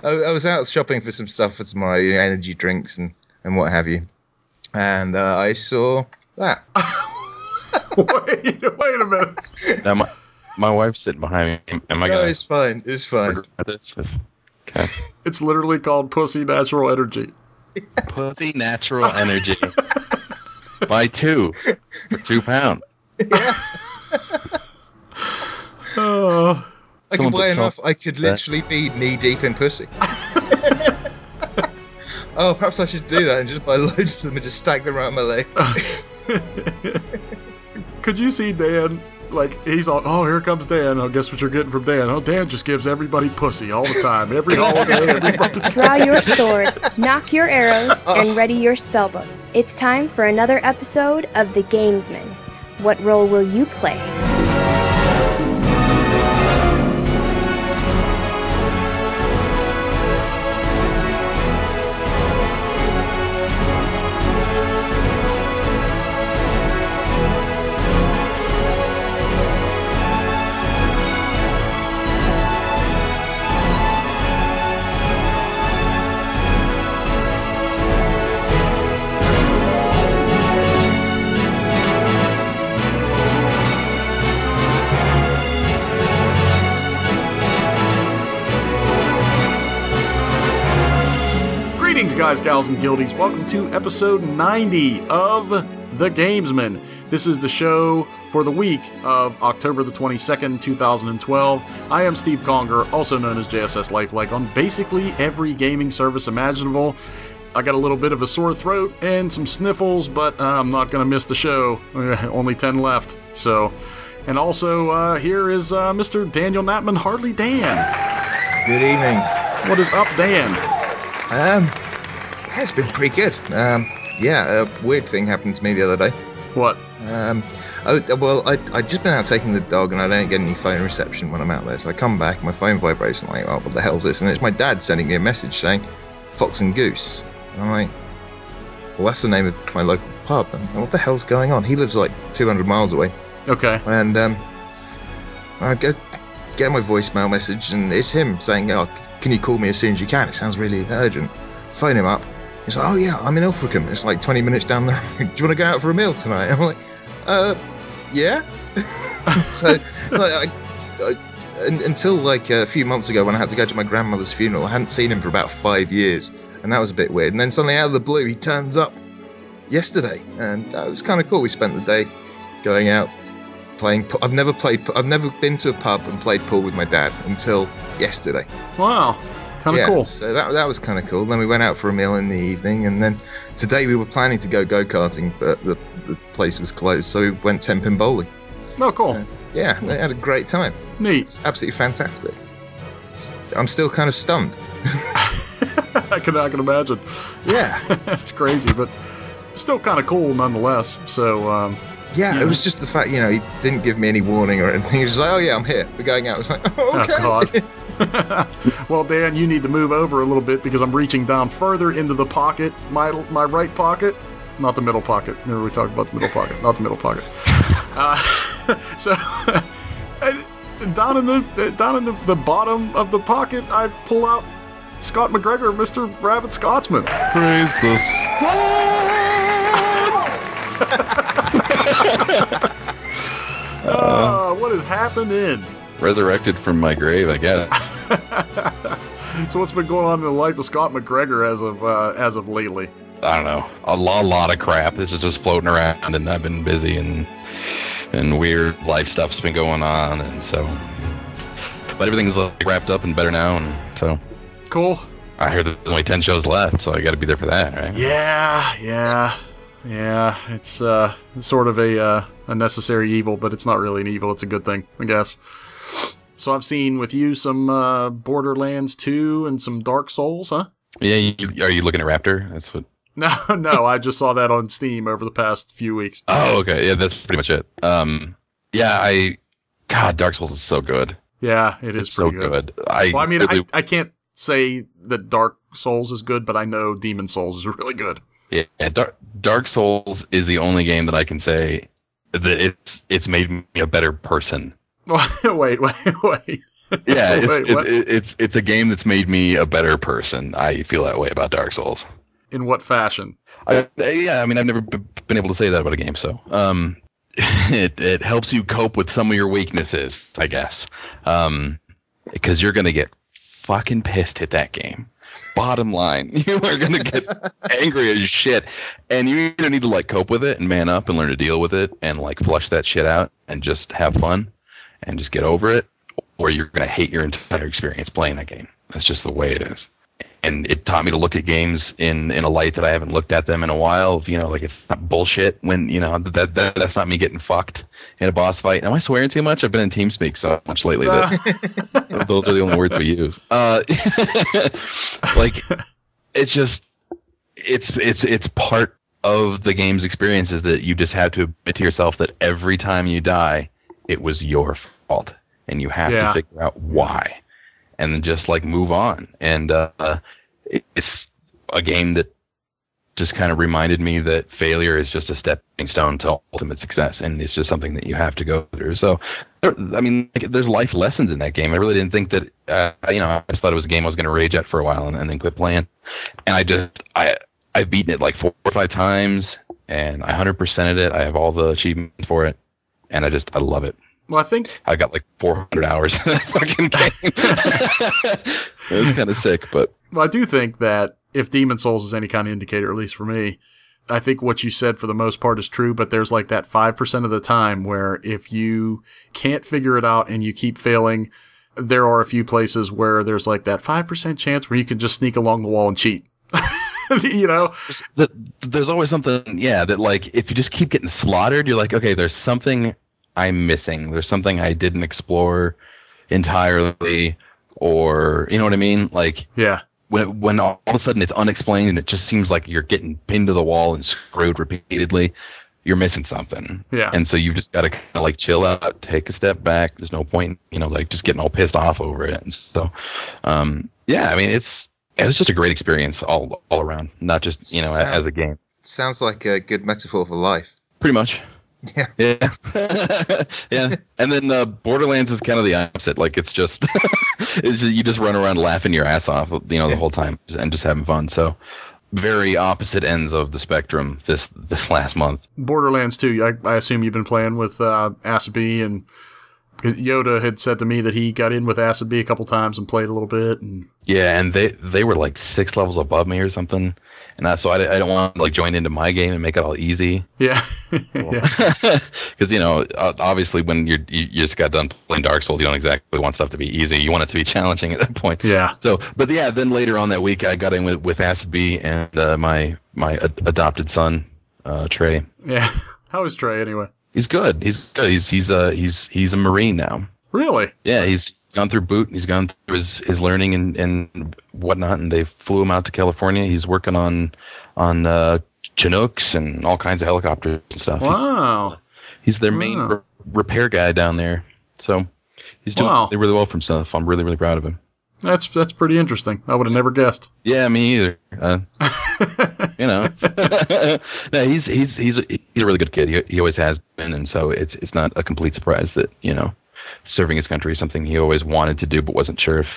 I was out shopping for some stuff for tomorrow, energy drinks and what have you. And I saw that. Wait a minute. Now, my wife's sitting behind me. Am I No, gonna... it's fine. It's fine. Okay. It's literally called Pussy Natural Energy. Pussy Natural Energy. Buy 2 for £2. Yeah. Oh. I could buy enough. I could literally be knee deep in pussy. Oh, perhaps I should do that and just buy loads of them and just stack them around my leg. Could you see Dan? Like, he's all, oh, here comes Dan. Oh, guess what you're getting from Dan? Oh, Dan just gives everybody pussy all the time. Every holiday, everybody. Draw your sword, knock your arrows, and ready your spellbook. It's time for another episode of The Gamesmen. What role will you play? Guys, gals, and guildies, welcome to episode 90 of The Gamesmen. This is the show for the week of October the 22nd, 2012. I am Steve Conger, also known as JSS Lyfeliek, on basically every gaming service imaginable. I got a little bit of a sore throat and some sniffles, but I'm not going to miss the show. Only 10 left. So, and also here is Mr. Daniel Natman Hardlydan. Good evening. What is up, Dan? It's been pretty good. A weird thing happened to me the other day. What? I'd just been out taking the dog and I don't get any phone reception when I'm out there. So I come back, my phone vibrates, and I'm like, oh, what the hell's this? And it's my dad sending me a message saying, Fox and Goose. And I'm like, well, that's the name of my local pub. And what the hell's going on? He lives like 200 miles away. Okay. And I get my voicemail message and it's him saying, oh, can you call me as soon as you can? It sounds really urgent. Phone him up. He's like, oh yeah, I'm in Ilfracombe. It's like 20 minutes down the road. Do you want to go out for a meal tonight? I'm like, yeah. So, until like a few months ago when I had to go to my grandmother's funeral, I hadn't seen him for about 5 years, and that was a bit weird. And then suddenly out of the blue, he turns up yesterday, and it was kind of cool. We spent the day going out playing. I've never been to a pub and played pool with my dad until yesterday. Wow. Kind of cool. So that was kind of cool. Then we went out for a meal in the evening, and then today we were planning to go-karting, but the place was closed, so we went 10-pin bowling. Oh, cool. Yeah, we had a great time. Neat. It's absolutely fantastic. I'm still kind of stunned. I can imagine. Yeah. It's crazy, but still kind of cool nonetheless. So, it was just the fact, he didn't give me any warning or anything. He was just like, oh yeah, I'm here. We're going out. I was like, oh, okay. Oh, God. Well, Dan, you need to move over a little bit because I'm reaching down further into the pocket, my right pocket, not the middle pocket. Remember we talked about the middle pocket, not the middle pocket. So down in the bottom of the pocket, I pull out Scott McGregor, Mr. Rabid Scotsman. Praise the what is happening? Resurrected from my grave, I guess. So what's been going on in the life of Scott McGregor as of lately? I don't know. A lot of crap. This is just floating around, and I've been busy and weird life stuff's been going on, and so. But everything's like wrapped up and better now, and so. Cool. I hear there's only 10 shows left, so I got to be there for that, right? Yeah. It's sort of a necessary evil, but it's not really an evil. It's a good thing, I guess. So I've seen with you some Borderlands 2 and some Dark Souls, huh? Yeah, are you looking at Raptor? That's what. No, I just saw that on Steam over the past few weeks. Oh, okay. Yeah, that's pretty much it. God, Dark Souls is so good. Yeah, it's pretty so good. I can't say that Dark Souls is good, but I know Demon Souls is really good. Yeah, Dark Souls is the only game that I can say that it's made me a better person. Wait. Yeah, Wait, it's a game that's made me a better person. I feel that way about Dark Souls. In what fashion? I've never been able to say that about a game. So, it helps you cope with some of your weaknesses, I guess. Because you're gonna get fucking pissed at that game. Bottom line, you are gonna get angry as shit, and you either need to like cope with it and man up and learn to deal with it and like flush that shit out and just have fun and just get over it, or you're gonna hate your entire experience playing that game. That's just the way it is. And it taught me to look at games in a light that I haven't looked at them in a while. You know, like it's not bullshit when, you know, that's not me getting fucked in a boss fight. Am I swearing too much? I've been in TeamSpeak so much lately that those are the only words we use. Like, it's just, it's part of the game's experience is that you just have to admit to yourself that every time you die, it was your fault. And you have to figure out why. And then just like move on. And it's a game that just kind of reminded me that failure is just a stepping stone to ultimate success, and it's just something that you have to go through. So, I mean, there's life lessons in that game. I really didn't think that, I just thought it was a game I was going to rage at for a while and then quit playing. And I've beaten it like 4 or 5 times, and I 100%ed it. I have all the achievements for it, and I love it. Well, I think I got like 400 hours in that fucking game. It was kind of sick, but I do think that if Demon Souls is any kind of indicator, at least for me, I think what you said for the most part is true, but there's like that 5% of the time where if you can't figure it out and you keep failing, there are a few places where there's like that 5% chance where you can just sneak along the wall and cheat. You know? There's always something, that like if you just keep getting slaughtered, you're like, okay, there's something I'm missing. There's something I didn't explore entirely, or you know what I mean? Like, when all of a sudden it's unexplained and it just seems like you're getting pinned to the wall and screwed repeatedly, you're missing something. Yeah. And so you've just got to kind of like chill out, take a step back. There's no point, like just getting all pissed off over it. And so, I mean, it was just a great experience all around, not just, as a game. Sounds like a good metaphor for life. Pretty much. Yeah. Yeah. And then Borderlands is kind of the opposite. Like it's just, you just run around laughing your ass off, the whole time and just having fun. So very opposite ends of the spectrum this last month. Borderlands 2, I assume you've been playing with Asabi, and Yoda had said to me that he got in with Asabi a couple times and played a little bit. And yeah, and they were like 6 levels above me or something. And so I don't want to like join into my game and make it all easy. Yeah. Because obviously when you just got done playing Dark Souls, you don't exactly want stuff to be easy. You want it to be challenging at that point. Yeah. So, but yeah, then later on that week I got in with Asabi and my adopted son Trey. Yeah. How is Trey anyway? He's good. He's a Marine now. Really? Yeah. He's gone through boot. He's gone through his learning and whatnot, and they flew him out to California. He's working on Chinooks and all kinds of helicopters and stuff. Wow. He's their main repair guy down there. So he's doing really well for himself. I'm really, really proud of him. That's pretty interesting. I would have never guessed. Yeah, me either. No, he's a really good kid. He always has been, and so it's not a complete surprise that serving his country is something he always wanted to do, but wasn't sure if,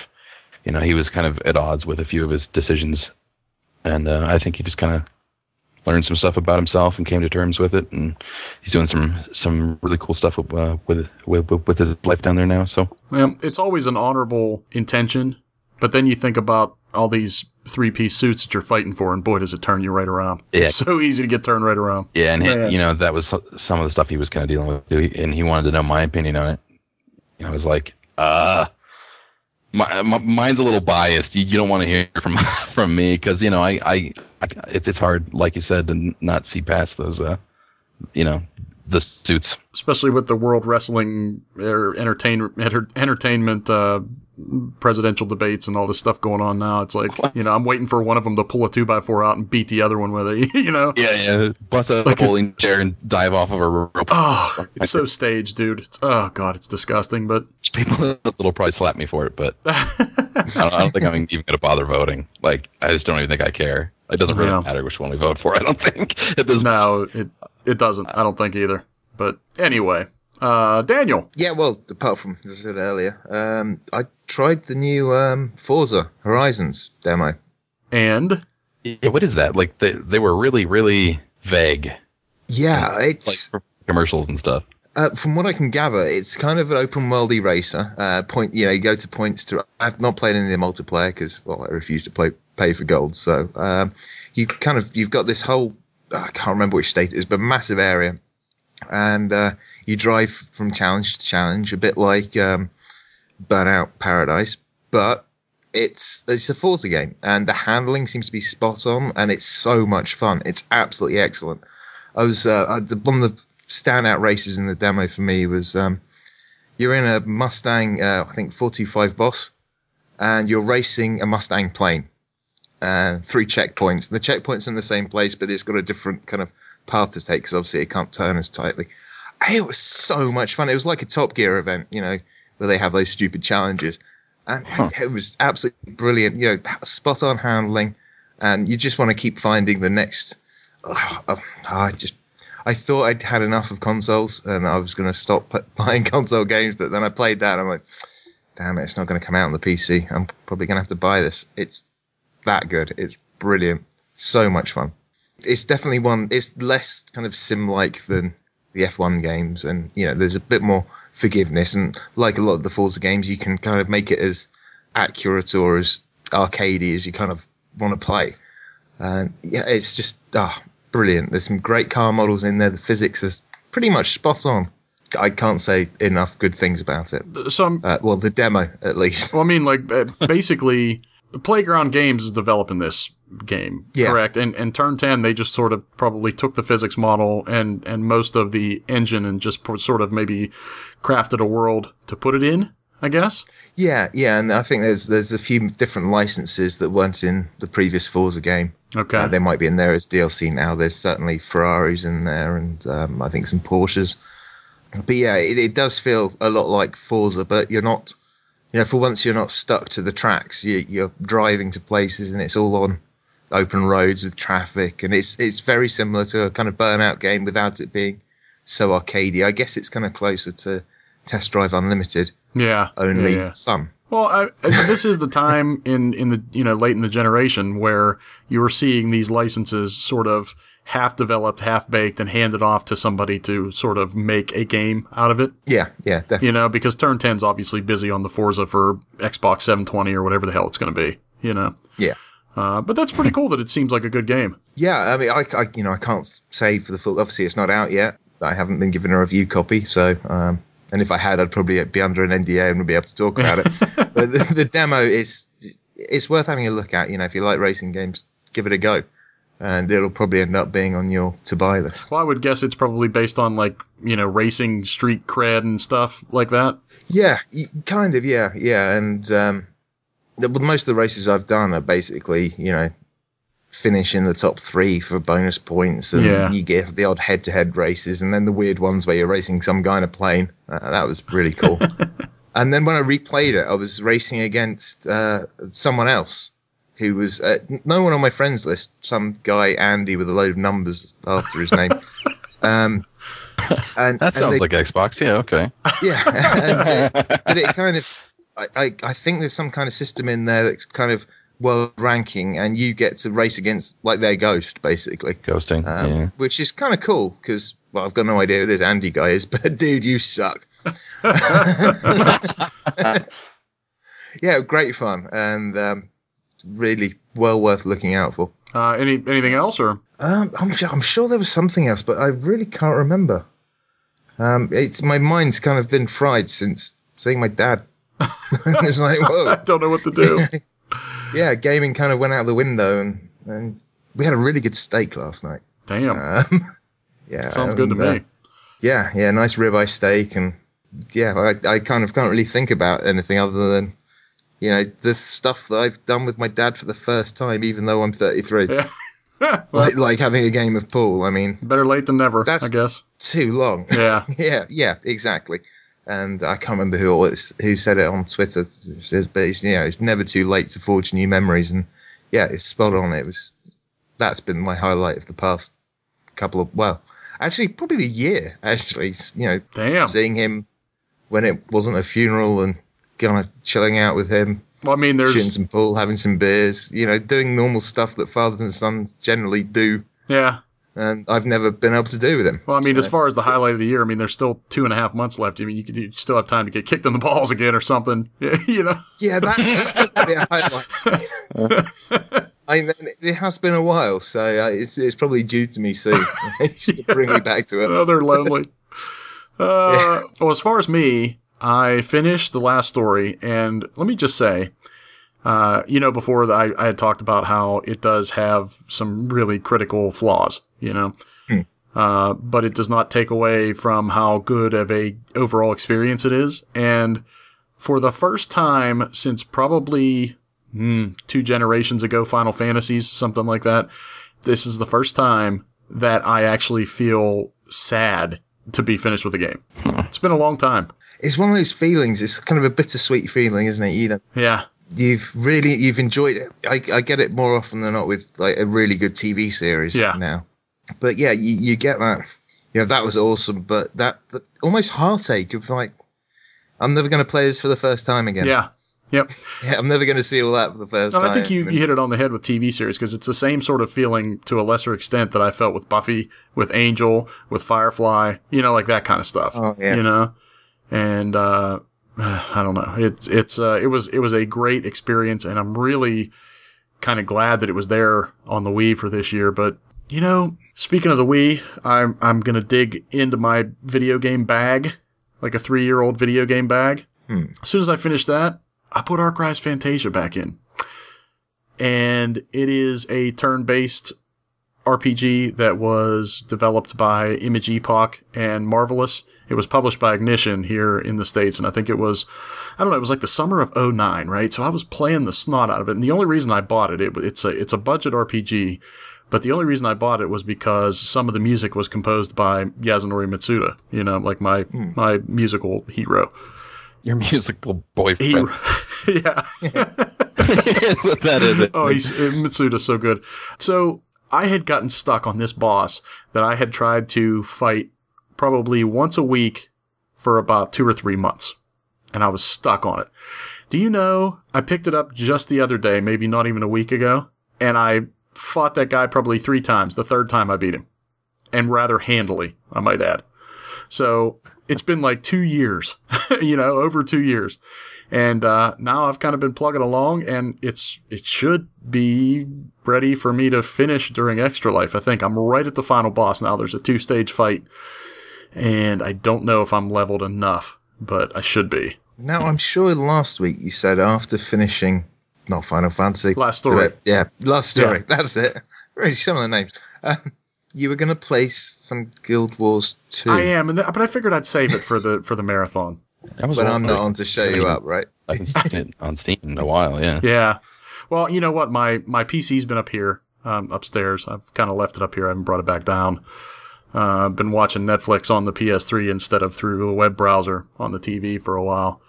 he was kind of at odds with a few of his decisions. And I think he just kind of learned some stuff about himself and came to terms with it. And he's doing some really cool stuff with his life down there now. So it's always an honorable intention, but then you think about all these 3-piece suits that you're fighting for, and boy, does it turn you right around. Yeah. It's so easy to get turned right around. Yeah, and that was some of the stuff he was kind of dealing with, and he wanted to know my opinion on it. I was like, mine's a little biased. You don't want to hear from me because it's hard, like you said, to not see past those the suits, especially with the World Wrestling entertainment presidential debates and all this stuff going on now. It's like I'm waiting for one of them to pull a 2x4 out and beat the other one with it. Yeah, bust out a bowling chair and dive off of a rope. Oh, it's so staged, dude. Oh god, it's disgusting. But people will probably slap me for it, but I don't think I'm even gonna bother voting. Like, I just don't even think I care. It doesn't really matter which one we vote for. I don't think it does. No, it doesn't. I don't think either. But anyway, Daniel. Yeah, well, apart from, as I said earlier, I tried the new Forza Horizons demo. And? Yeah, what is that? Like, they were really, really vague. Yeah, it's... Like, commercials and stuff. From what I can gather, it's kind of an open-worldy racer. You go to points to... I've not played any of the multiplayer because, well, I refuse to pay for gold. So you've got this whole... I can't remember which state it is, but massive area. And you drive from challenge to challenge, a bit like Burnout Paradise. But it's a Forza game, and the handling seems to be spot on, and it's so much fun. It's absolutely excellent. One of the standout races in the demo for me was you're in a Mustang, I think 425 Boss, and you're racing a Mustang plane. 3 checkpoints. The checkpoints are in the same place, but it's got a different kind of path to take because obviously it can't turn as tightly. It was so much fun. It was like a Top Gear event, where they have those stupid challenges. And it was absolutely brilliant. Spot on handling, and you just want to keep finding the next. I thought I'd had enough of consoles, and I was going to stop buying console games. But then I played that, and I'm like, damn it, it's not going to come out on the PC. I'm probably going to have to buy this. It's that good. It's brilliant. So much fun. It's definitely one. It's less kind of sim-like than the F1 games, and there's a bit more forgiveness. And like a lot of the Forza games, you can kind of make it as accurate or as arcadey as you kind of want to play. And it's just brilliant. There's some great car models in there. The physics is pretty much spot on. I can't say enough good things about it. So, well, the demo at least. Well, I mean, like basically, Playground Games is developing this game, correct? And Turn 10, they just sort of probably took the physics model and most of the engine and just sort of maybe crafted a world to put it in, I guess. Yeah, and I think there's a few different licenses that weren't in the previous Forza game. Okay. They might be in there as DLC now. There's certainly Ferraris in there, and I think some Porsches. But yeah, it does feel a lot like Forza, but you're not, for once you're not stuck to the tracks. You're driving to places, and it's all on open roads with traffic, and it's very similar to a kind of Burnout game without it being so arcadey. I guess it's kind of closer to Test Drive Unlimited. Yeah. Only fun. Well, this is the time in the late in the generation where you were seeing these licenses sort of half developed, half baked, and handed off to somebody to sort of make a game out of it. Yeah, definitely. Because Turn 10's obviously busy on the Forza for Xbox 720 or whatever the hell it's going to be. Yeah. But that's pretty cool that it seems like a good game. Yeah, I mean, I can't say for the full. Obviously, it's not out yet. I haven't been given a review copy, so. And if I had, I'd probably be under an NDA and would be able to talk about it. But the demo it's worth having a look at. If you like racing games, give it a go, and it'll probably end up being on your to buy list. Well, I would guess it's probably based on racing street cred and stuff like that. Yeah, kind of. Yeah, and most of the races I've done are basically finish in the top 3 for bonus points, and you get the odd head-to-head races, and then the weird ones where you're racing some guy in a plane. That was really cool. And then when I replayed it, I was racing against someone else who was no one on my friends list, some guy Andy with a load of numbers after his name. And that sounds like Xbox. Yeah, okay. Yeah, but it kind of I think there's some kind of system in there that's kind of world ranking, and you get to race against their ghost, basically. Ghosting, which is kind of cool because, well, I've got no idea who this Andy guy is, but dude, you suck. Yeah, great fun, and really well worth looking out for. Anything else, or? I'm sure there was something else, but I really can't remember. My mind's kind of been fried since seeing my dad. It's like, whoa. I don't know what to do. Yeah, gaming kind of went out the window, and we had a really good steak last night. Damn. Yeah, sounds good to me. Yeah, nice ribeye steak, and I kind of can't really think about anything other than the stuff that I've done with my dad for the first time, even though I'm 33. Yeah. like having a game of pool. I mean, better late than never. That's I guess too long. Yeah. yeah, exactly. And I can't remember who said it on Twitter, but it's never too late to forge new memories. And yeah, it's spot on. That's been my highlight of the past couple of, Actually, probably the year. Actually, Damn. seeing him when it wasn't a funeral and kind of chilling out with him. Well, I mean, there's shooting some pool, having some beers. Doing normal stuff that fathers and sons generally do. Yeah. And I've never been able to do with him. Well, I mean, as far as the highlight of the year, I mean, there's still 2.5 months left. I mean, you still have time to get kicked in the balls again or something. Yeah, that's definitely a highlight. I mean, it has been a while, so it's probably due to me soon to bring me back to it. Oh, they're lonely. Well, as far as me, I finished the last story, and let me just say, before I had talked about how it does have some really critical flaws, but it does not take away from how good of a overall experience it is. And for the first time since probably 2 generations ago, Final Fantasies, something like that, this is the first time that I actually feel sad to be finished with the game. It's been a long time. It's one of those feelings. It's kind of a bittersweet feeling, isn't it? Yeah. You've enjoyed it. I get it more often than not with like a really good TV series now. But yeah, you get that. That was awesome. But that almost heartache of like, I'm never going to play this for the first time again. Yeah. Yep. Yeah, I'm never going to see all that for the first time. I think you hit it on the head with TV series, because it's the same sort of feeling to a lesser extent that I felt with Buffy, with Angel, with Firefly, like that kind of stuff. Oh, yeah. And I don't know. It was a great experience, and I'm really kind of glad that it was there on the Wii for this year. But speaking of the Wii, I'm gonna dig into my video game bag, like a 3-year-old video game bag. As soon as I finish that, I put Rise Fantasia back in, and it is a turn-based RPG that was developed by Image Epoch and Marvelous. It was published by Ignition here in the States, and I think it was like the summer of 2009, right? So I was playing the snot out of it, and the only reason I bought it's a budget RPG, but the only reason I bought it was because some of the music was composed by Yasunori Mitsuda, like my musical hero. Your musical boyfriend. Yeah. That is it. Oh, Mitsuda's so good. So I had gotten stuck on this boss that I had tried to fight probably once a week for about 2 or 3 months, and I was stuck on it. Do you know, I picked it up just the other day, maybe not even a week ago, and I fought that guy probably 3 times. The 3rd time I beat him, and rather handily, I might add. So it's been like 2 years, over 2 years. And now I've kind of been plugging along, and it should be ready for me to finish during Extra Life. I think I'm right at the final boss now. There's a 2-stage fight, and I don't know if I'm leveled enough, but I should be. Now, I'm sure last week you said after finishing, not Final Fantasy. Last story. Last story. Yeah. That's it. Really similar names. You were going to play some Guild Wars 2. I am, but I figured I'd save it for the marathon. But I'm not on to show you up, right? I haven't seen it on Steam in a while, yeah. Yeah. Well, you know what? My PC's been up here, upstairs. I've kind of left it up here. I haven't brought it back down. I've been watching Netflix on the PS3 instead of through a web browser on the TV for a while.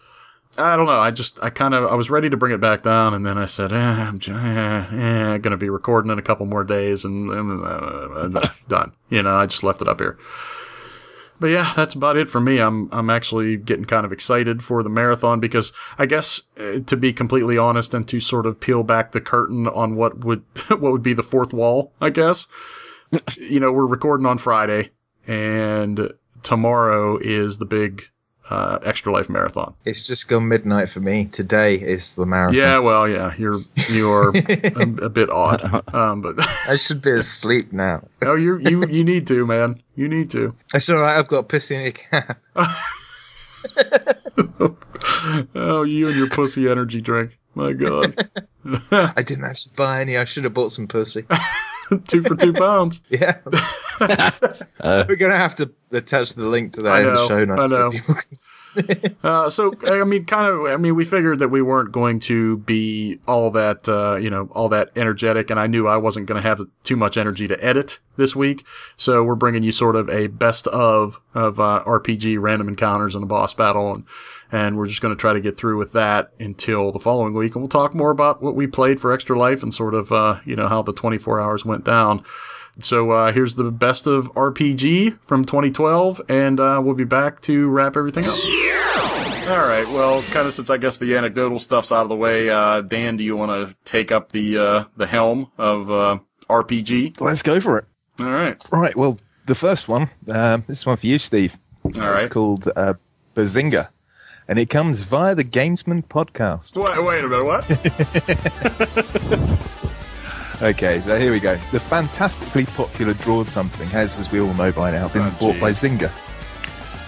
I don't know. I was ready to bring it back down, and then I said, I'm going to be recording in a couple more days, and done. I just left it up here. But yeah, that's about it for me. I'm actually getting kind of excited for the marathon, because I guess, to be completely honest, and to sort of peel back the curtain on what would be the fourth wall, I guess. We're recording on Friday, and tomorrow is the big Extra Life marathon. It's just gone midnight for me. Today is the marathon. Yeah, well, yeah, you're a bit odd, but I should be asleep now. Oh, you need to, man. You need to. It's all right. I've got pussy in a can. Oh, you and your pussy energy drink. My God. I didn't actually buy any. I should have bought some pussy. 2 for £2. Yeah. We're going to have to attach the link to that in the show notes. I know. We figured that we weren't going to be all that energetic, and I knew I wasn't going to have too much energy to edit this week. So we're bringing you sort of a best of RPG random encounters and a boss battle, and we're just going to try to get through with that until the following week, and we'll talk more about what we played for Extra Life and sort of how the 24 hours went down. So here's the best of RPG from 2012, and we'll be back to wrap everything up. All right, well, kind of since I guess the anecdotal stuff's out of the way, Dan, do you want to take up the helm of RPG? Let's go for it. All right. Right, well, the first one, this is one for you, Steve. All right. It's called Bazinga, and it comes via the Gamesmen podcast. Wait a minute, what? Okay, so here we go. The fantastically popular Draw Something has, as we all know by now, been bought by Zynga.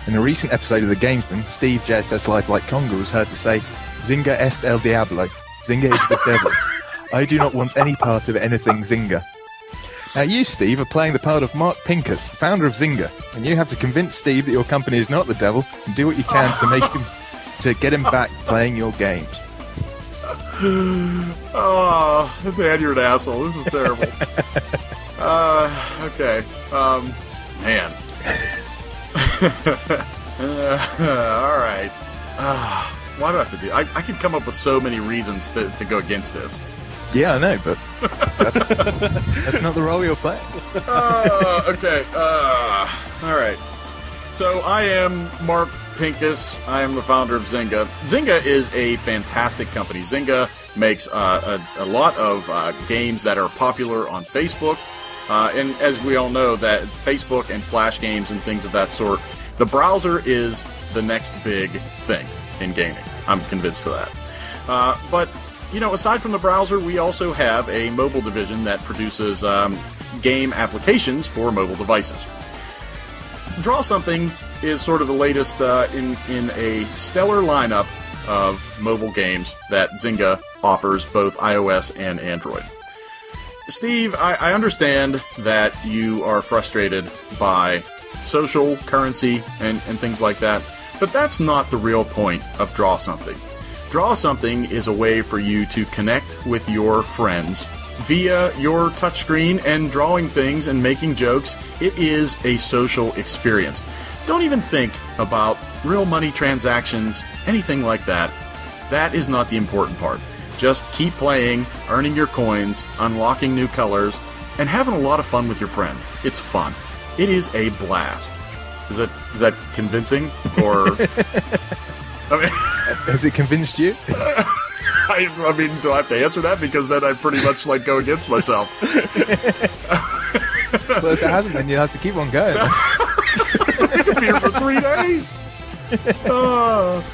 In a recent episode of the Gamesmen, Steve JSS Lifelike Conga was heard to say, Zynga est el diablo. Zynga is the devil. I do not want any part of anything Zynga. Now you, Steve, are playing the part of Mark Pincus, founder of Zynga, and you have to convince Steve that your company is not the devil and do what you can to make him, to get him back playing your games. Oh, man, you're an asshole. This is terrible. Okay. Man. All right. Why do I have to do? I could come up with so many reasons to go against this. Yeah, I know, but that's not the role you're playing. Okay. All right. So I am Mark Pincus. I am the founder of Zynga. Zynga is a fantastic company. Zynga makes a lot of games that are popular on Facebook. And as we all know, that Facebook and Flash games and things of that sort, the browser is the next big thing in gaming. I'm convinced of that. But, you know, aside from the browser, we also have a mobile division that produces game applications for mobile devices. Draw Something is sort of the latest in a stellar lineup of mobile games that Zynga offers both iOS and Android. Steve, I understand that you are frustrated by social currency and things like that, but that's not the real point of Draw Something. Draw Something is a way for you to connect with your friends via your touchscreen and drawing things and making jokes. It is a social experience. Don't even think about real money transactions, anything like that. That is not the important part. Just keep playing, earning your coins, unlocking new colors, and having a lot of fun with your friends. It's fun. It is a blast. Is that convincing? Or I mean, has it convinced you? I mean, do I have to answer that? Because then I pretty much like go against myself. Well, if it hasn't, then you'll have to keep on going. We could be here for 3 days.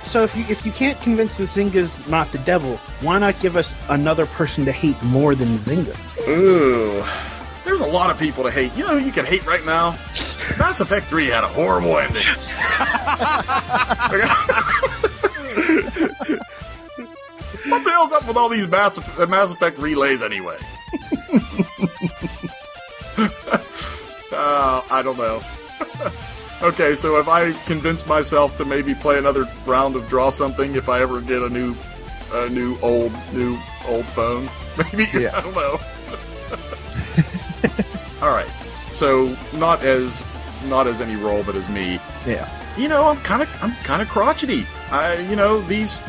So if you can't convince us Zynga's not the devil, why not give us another person to hate more than Zynga? Ooh, there's a lot of people to hate. You know who you can hate right now? Mass Effect 3 had a horrible ending. What the hell's up with all these Mass Effect relays anyway? I don't know. Okay, so if I convince myself to maybe play another round of Draw Something, if I ever get a new old phone, maybe. Yeah. I don't know. All right, so not as any role, but as me. Yeah. You know, I'm kind of crotchety. You know, these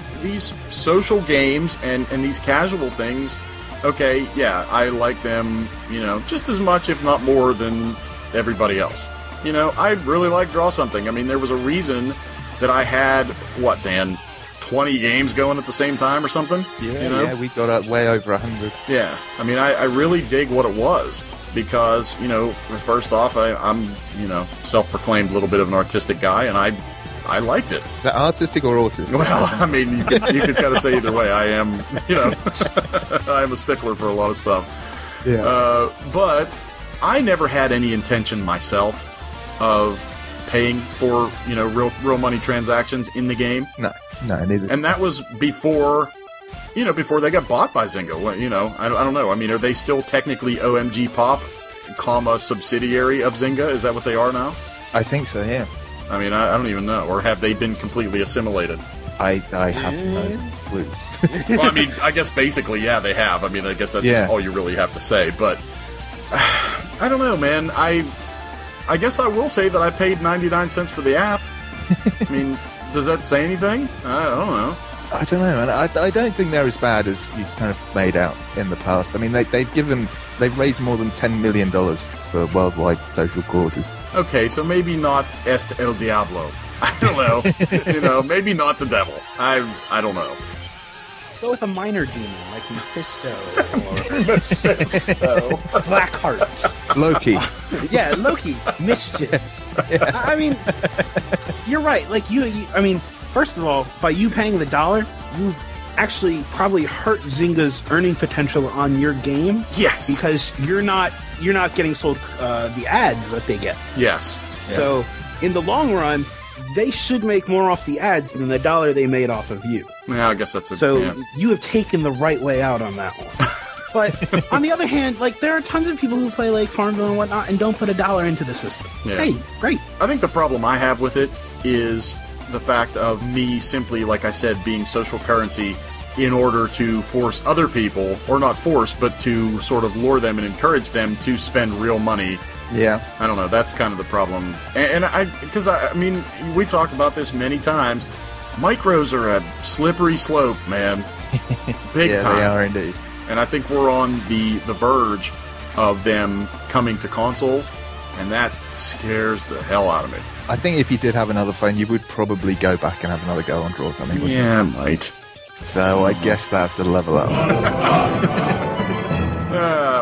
social games and these casual things. Okay, yeah, I like them. You know, just as much, if not more, than everybody else. You know, I really like Draw Something. I mean, there was a reason that I had, 20 games going at the same time or something? Yeah, you know? Yeah, we got up way over 100. Yeah, I mean, I really dig what it was because, you know, first off, I'm, you know, self-proclaimed little bit of an artistic guy, and I liked it. Is that artistic or autistic? Well, I mean, you could kind of say either way. I am, you know, I am a stickler for a lot of stuff. Yeah. But I never had any intention myself of paying for, you know, real money transactions in the game. No, neither. And that was before they got bought by Zynga. Well, you know, I don't know. I mean, are they still technically OMG Pop, subsidiary of Zynga? Is that what they are now? I think so, yeah. I mean, I don't even know. Or have they been completely assimilated? I have no clue. Well, I mean, I guess basically, yeah, they have. I mean, I guess that's all you really have to say. But I don't know, man. I guess I will say that I paid 99 cents for the app. I mean, does that say anything? I don't know. I don't know, and I don't think they're as bad as you kind of made out in the past. I mean, they've raised more than $10 million for worldwide social causes. Okay, so maybe not Est el Diablo. I don't know. Maybe not the devil. I don't know. Go with a minor demon like Mephisto Mephisto. or Blackheart. Loki. Yeah, Loki. Mischief. Yeah. I mean, you're right. Like I mean, first of all, by you paying the $1, you've actually probably hurt Zynga's earning potential on your game. Yes. Because you're not getting sold the ads that they get. Yes. So in the long run, they should make more off the ads than the $1 they made off of you. Yeah, I guess that's a... So yeah. you have taken the right way out on that one. But on the other hand, like, there are tons of people who play like Farmville and whatnot and don't put $1 into the system. Yeah. Hey, great. I think the problem I have with it is the fact of me simply, like I said, being social currency in order to force other people, or not force, but to sort of lure them and encourage them to spend real money. Yeah. I don't know, that's kind of the problem. And because I mean, we've talked about this many times. Micros are a slippery slope, man. Big time. They are indeed. And I think we're on the verge of them coming to consoles, and that scares the hell out of me. I think if you did have another phone, you would probably go back and have another go on Draw something, wouldn't Yeah, I might. you? So I guess that's the level up.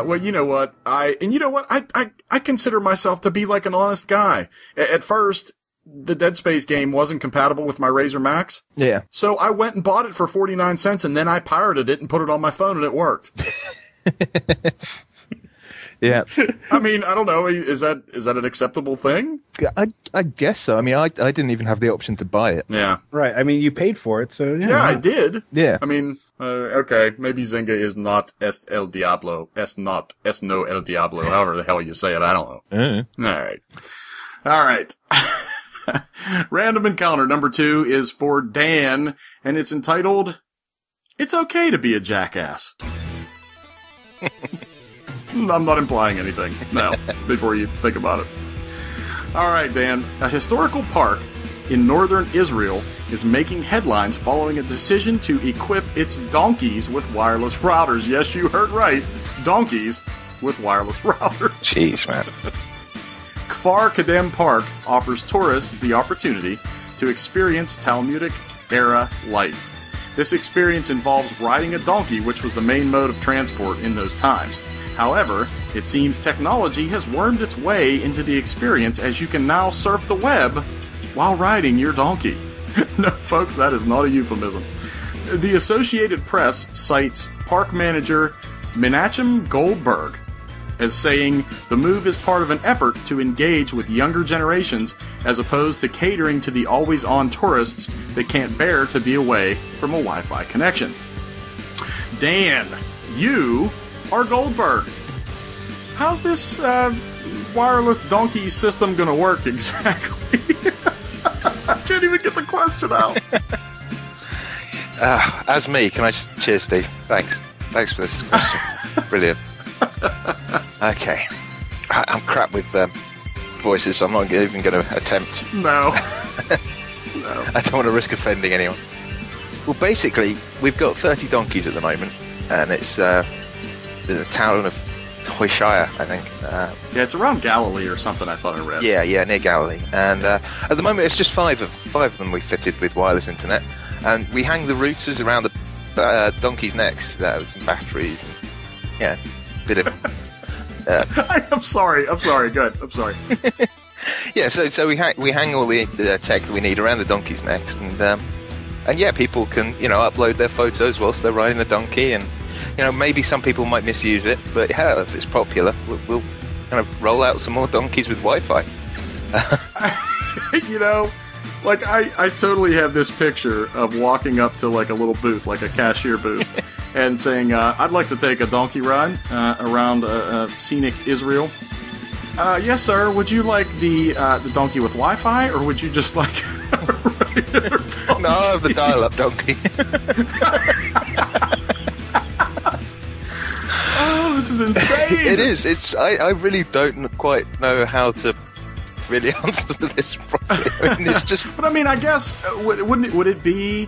Well, you know what? I consider myself to be like an honest guy. At first, the Dead Space game wasn't compatible with my Razer Max. Yeah. So I went and bought it for 49 cents, and then I pirated it and put it on my phone, and it worked. Yeah. I mean, I don't know. Is that an acceptable thing? I guess so. I mean, I didn't even have the option to buy it. Yeah. Right. I mean, you paid for it, so yeah. Yeah, I did. Yeah. I mean, okay, maybe Zynga is not Est el Diablo. Es no el Diablo. However the hell you say it, I don't know. All right. Random encounter number 2 is for Dan, and it's entitled, "It's Okay to Be a Jackass." I'm not implying anything now, before you think about it. All right, Dan. A historical park in northern Israel is making headlines following a decision to equip its donkeys with wireless routers. Yes, you heard right. Donkeys with wireless routers. Jeez, man. Kfar Kadem Park offers tourists the opportunity to experience Talmudic-era life. This experience involves riding a donkey, which was the main mode of transport in those times. However, it seems technology has wormed its way into the experience, as you can now surf the web while riding your donkey. No, folks, that is not a euphemism. The Associated Press cites park manager Menachem Goldberg as saying the move is part of an effort to engage with younger generations as opposed to catering to the always-on tourists that can't bear to be away from a Wi-Fi connection. Dan, you are Goldberg. How's this wireless donkey system going to work exactly? I can't even get the question out. As me, can I just... Cheers, Steve. Thanks for this question. Brilliant. Okay. I'm crap with voices, so I'm not even going to attempt. No. I don't want to risk offending anyone. Well, basically, we've got 30 donkeys at the moment, and it's the town of Hoshire, I think. Yeah, it's around Galilee or something, I thought I read. Yeah, near Galilee. And at the moment, it's just five of them we've fitted with wireless internet, and we hang the routers around the donkeys' necks with some batteries. And, yeah, bit of. I'm sorry. Good. I'm sorry. Yeah, so we hang all the tech that we need around the donkey's necks, and yeah, people can upload their photos whilst they're riding the donkey, and maybe some people might misuse it, but yeah, if it's popular, we'll kind of roll out some more donkeys with Wi-Fi. I totally have this picture of walking up to like a little booth, like a cashier booth, and saying, I'd like to take a donkey ride around scenic Israel. Yes, sir. Would you like the donkey with Wi-Fi, or would you just like a regular donkey? No, I have the dial-up donkey. Oh, this is insane! It is. I really don't quite know how to really answer this properly. I mean, it's just. But I mean, I guess would it be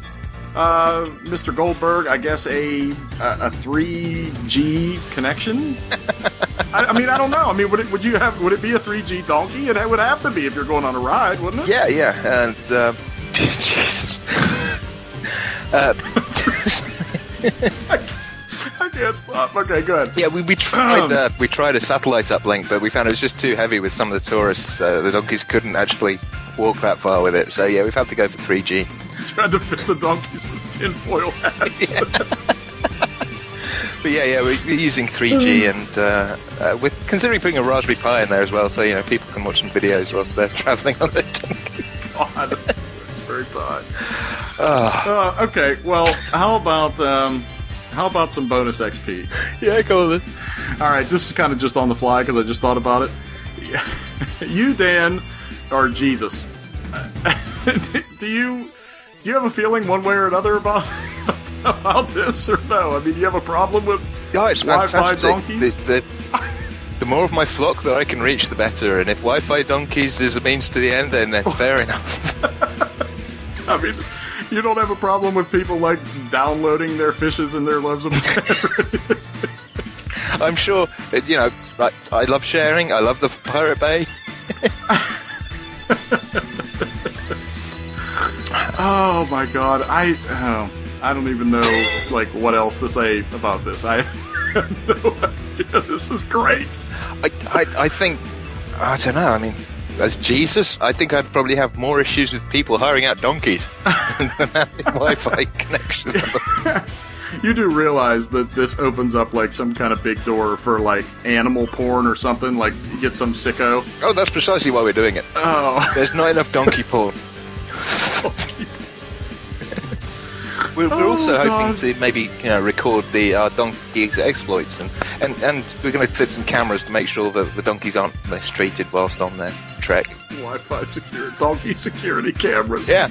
Mr. Goldberg, I guess a 3G connection. I mean, I don't know. I mean, would it be a 3G donkey? It would have to be if you're going on a ride, wouldn't it? Yeah, and Jesus. I can't stop. Okay, go ahead. Yeah, we tried a satellite uplink, but we found it was just too heavy with some of the tourists. The donkeys couldn't actually walk that far with it. So yeah, we've had to go for 3G. Tried to fit the donkeys with tinfoil hats. Yeah. But yeah, we're using 3G, and we're considering putting a Raspberry Pi in there as well, so people can watch some videos whilst they're travelling on their donkey. God, it's very bad. Okay, well, how about some bonus XP? Yeah, go on then. All right, this is kind of just on the fly because I just thought about it. You, Dan, are Jesus. Do you have a feeling one way or another about this, or no? I mean, do you have a problem with it's Wi-Fi fantastic. donkeys? The more of my flock that I can reach, the better. And if Wi-Fi donkeys is a means to the end, then fair enough. I mean, you don't have a problem with people like downloading their fishes and their loaves of bread. I'm sure, I love sharing. I love the Pirate Bay. Oh my God, I don't even know what else to say about this. I have no idea. This is great. I think, I don't know. I mean, as Jesus, I think I'd probably have more issues with people hiring out donkeys than having Wi-Fi connection. You do realize that this opens up some kind of big door for animal porn or something? You get some sicko. Oh, that's precisely why we're doing it. Oh, there's not enough donkey porn. We're also hoping to maybe record the donkeys' exploits, and we're going to fit some cameras to make sure that the donkeys aren't mistreated whilst on their trek. Wi-Fi donkey security cameras. Yeah.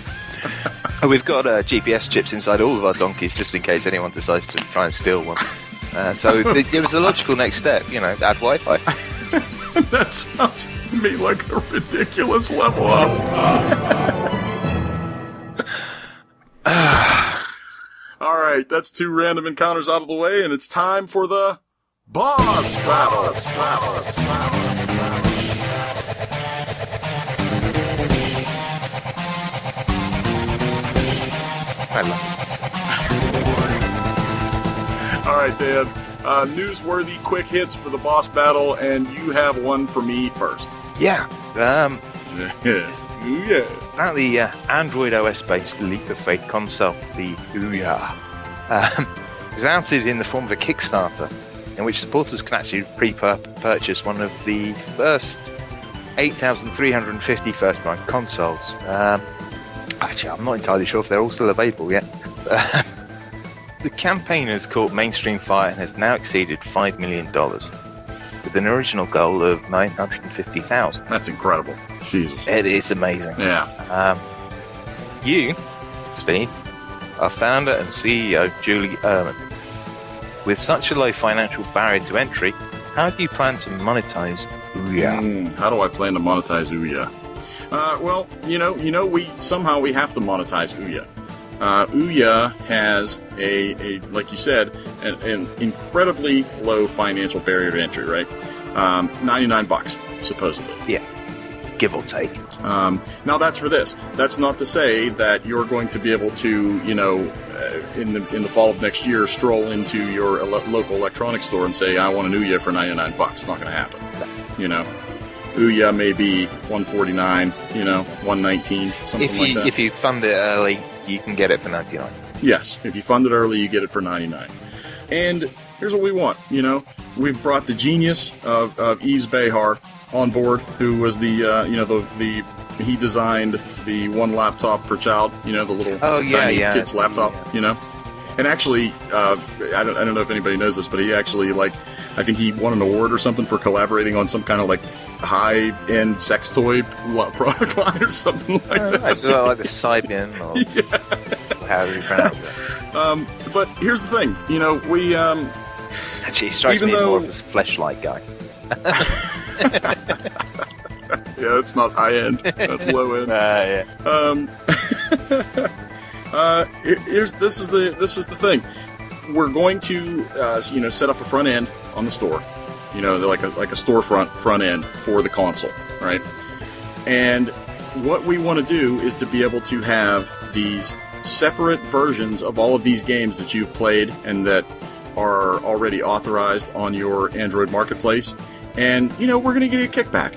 We've got GPS chips inside all of our donkeys just in case anyone decides to try and steal one. So it was a logical next step, add Wi-Fi. That sounds to me like a ridiculous level up. All right, that's 2 random encounters out of the way, and it's time for the boss battle. I love it. All right, Dan. Newsworthy quick hits for the boss battle, and you have one for me first. Yeah. Yes. Yeah. Now the Android OS-based Lyfeliek console, the Ouya, is outed in the form of a Kickstarter, in which supporters can actually pre-purchase one of the first 8,350 first-run consoles. Actually, I'm not entirely sure if they're all still available yet. The campaign has caught mainstream fire and has now exceeded $5 million, with an original goal of $950,000. That's incredible. Jesus. It is amazing. Yeah. You, Steve, are founder and CEO Julie Ehrman. With such a low financial barrier to entry, how do you plan to monetize Ouya? How do I plan to monetize Ouya? Well, we have to monetize Ouya. Ouya has a like you said, an incredibly low financial barrier to entry, right? $99, supposedly. Yeah, give or take. Now that's for this. That's not to say that you're going to be able to, in the fall of next year, stroll into your local electronics store and say, I want an Ouya for $99. Not going to happen. No. Ouya may be $149, $119, something like that. If you fund it early, you can get it for $99. Yes, if you fund it early, you get it for $99. And here's what we want. We've brought the genius of Yves Behar on board, who was he designed the one laptop per child. The little tiny kid's laptop. Yeah. And actually, I don't know if anybody knows this, but he actually I think he won an award or something for collaborating on some kind of high-end sex toy product line or something like that. So like the Cybian or however you pronounce it. But here's the thing, we actually strikes me more of a fleshlight guy. Yeah, it's not high end. That's low end. Yeah. This is the thing. We're going to set up a front end on the store, like a storefront front end for the console, right? And what we want to do is to be able to have these separate versions of all of these games that you've played and that are already authorized on your Android marketplace. And we're going to get a kickback.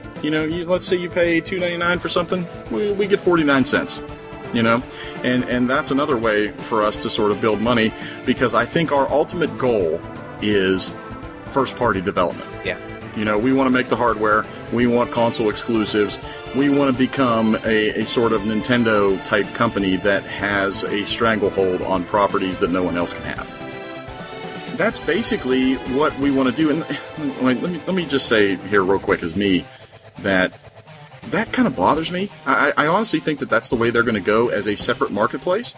Let's say you pay $2.99 for something, we get 49 cents. And that's another way for us to sort of build money, because I think our ultimate goal is first-party development. Yeah. We want to make the hardware. We want console exclusives. We want to become a sort of Nintendo-type company that has a stranglehold on properties that no one else can have. That's basically what we want to do. And let me just say here real quick as me that kind of bothers me. I honestly think that that's the way they're going to go as a separate marketplace.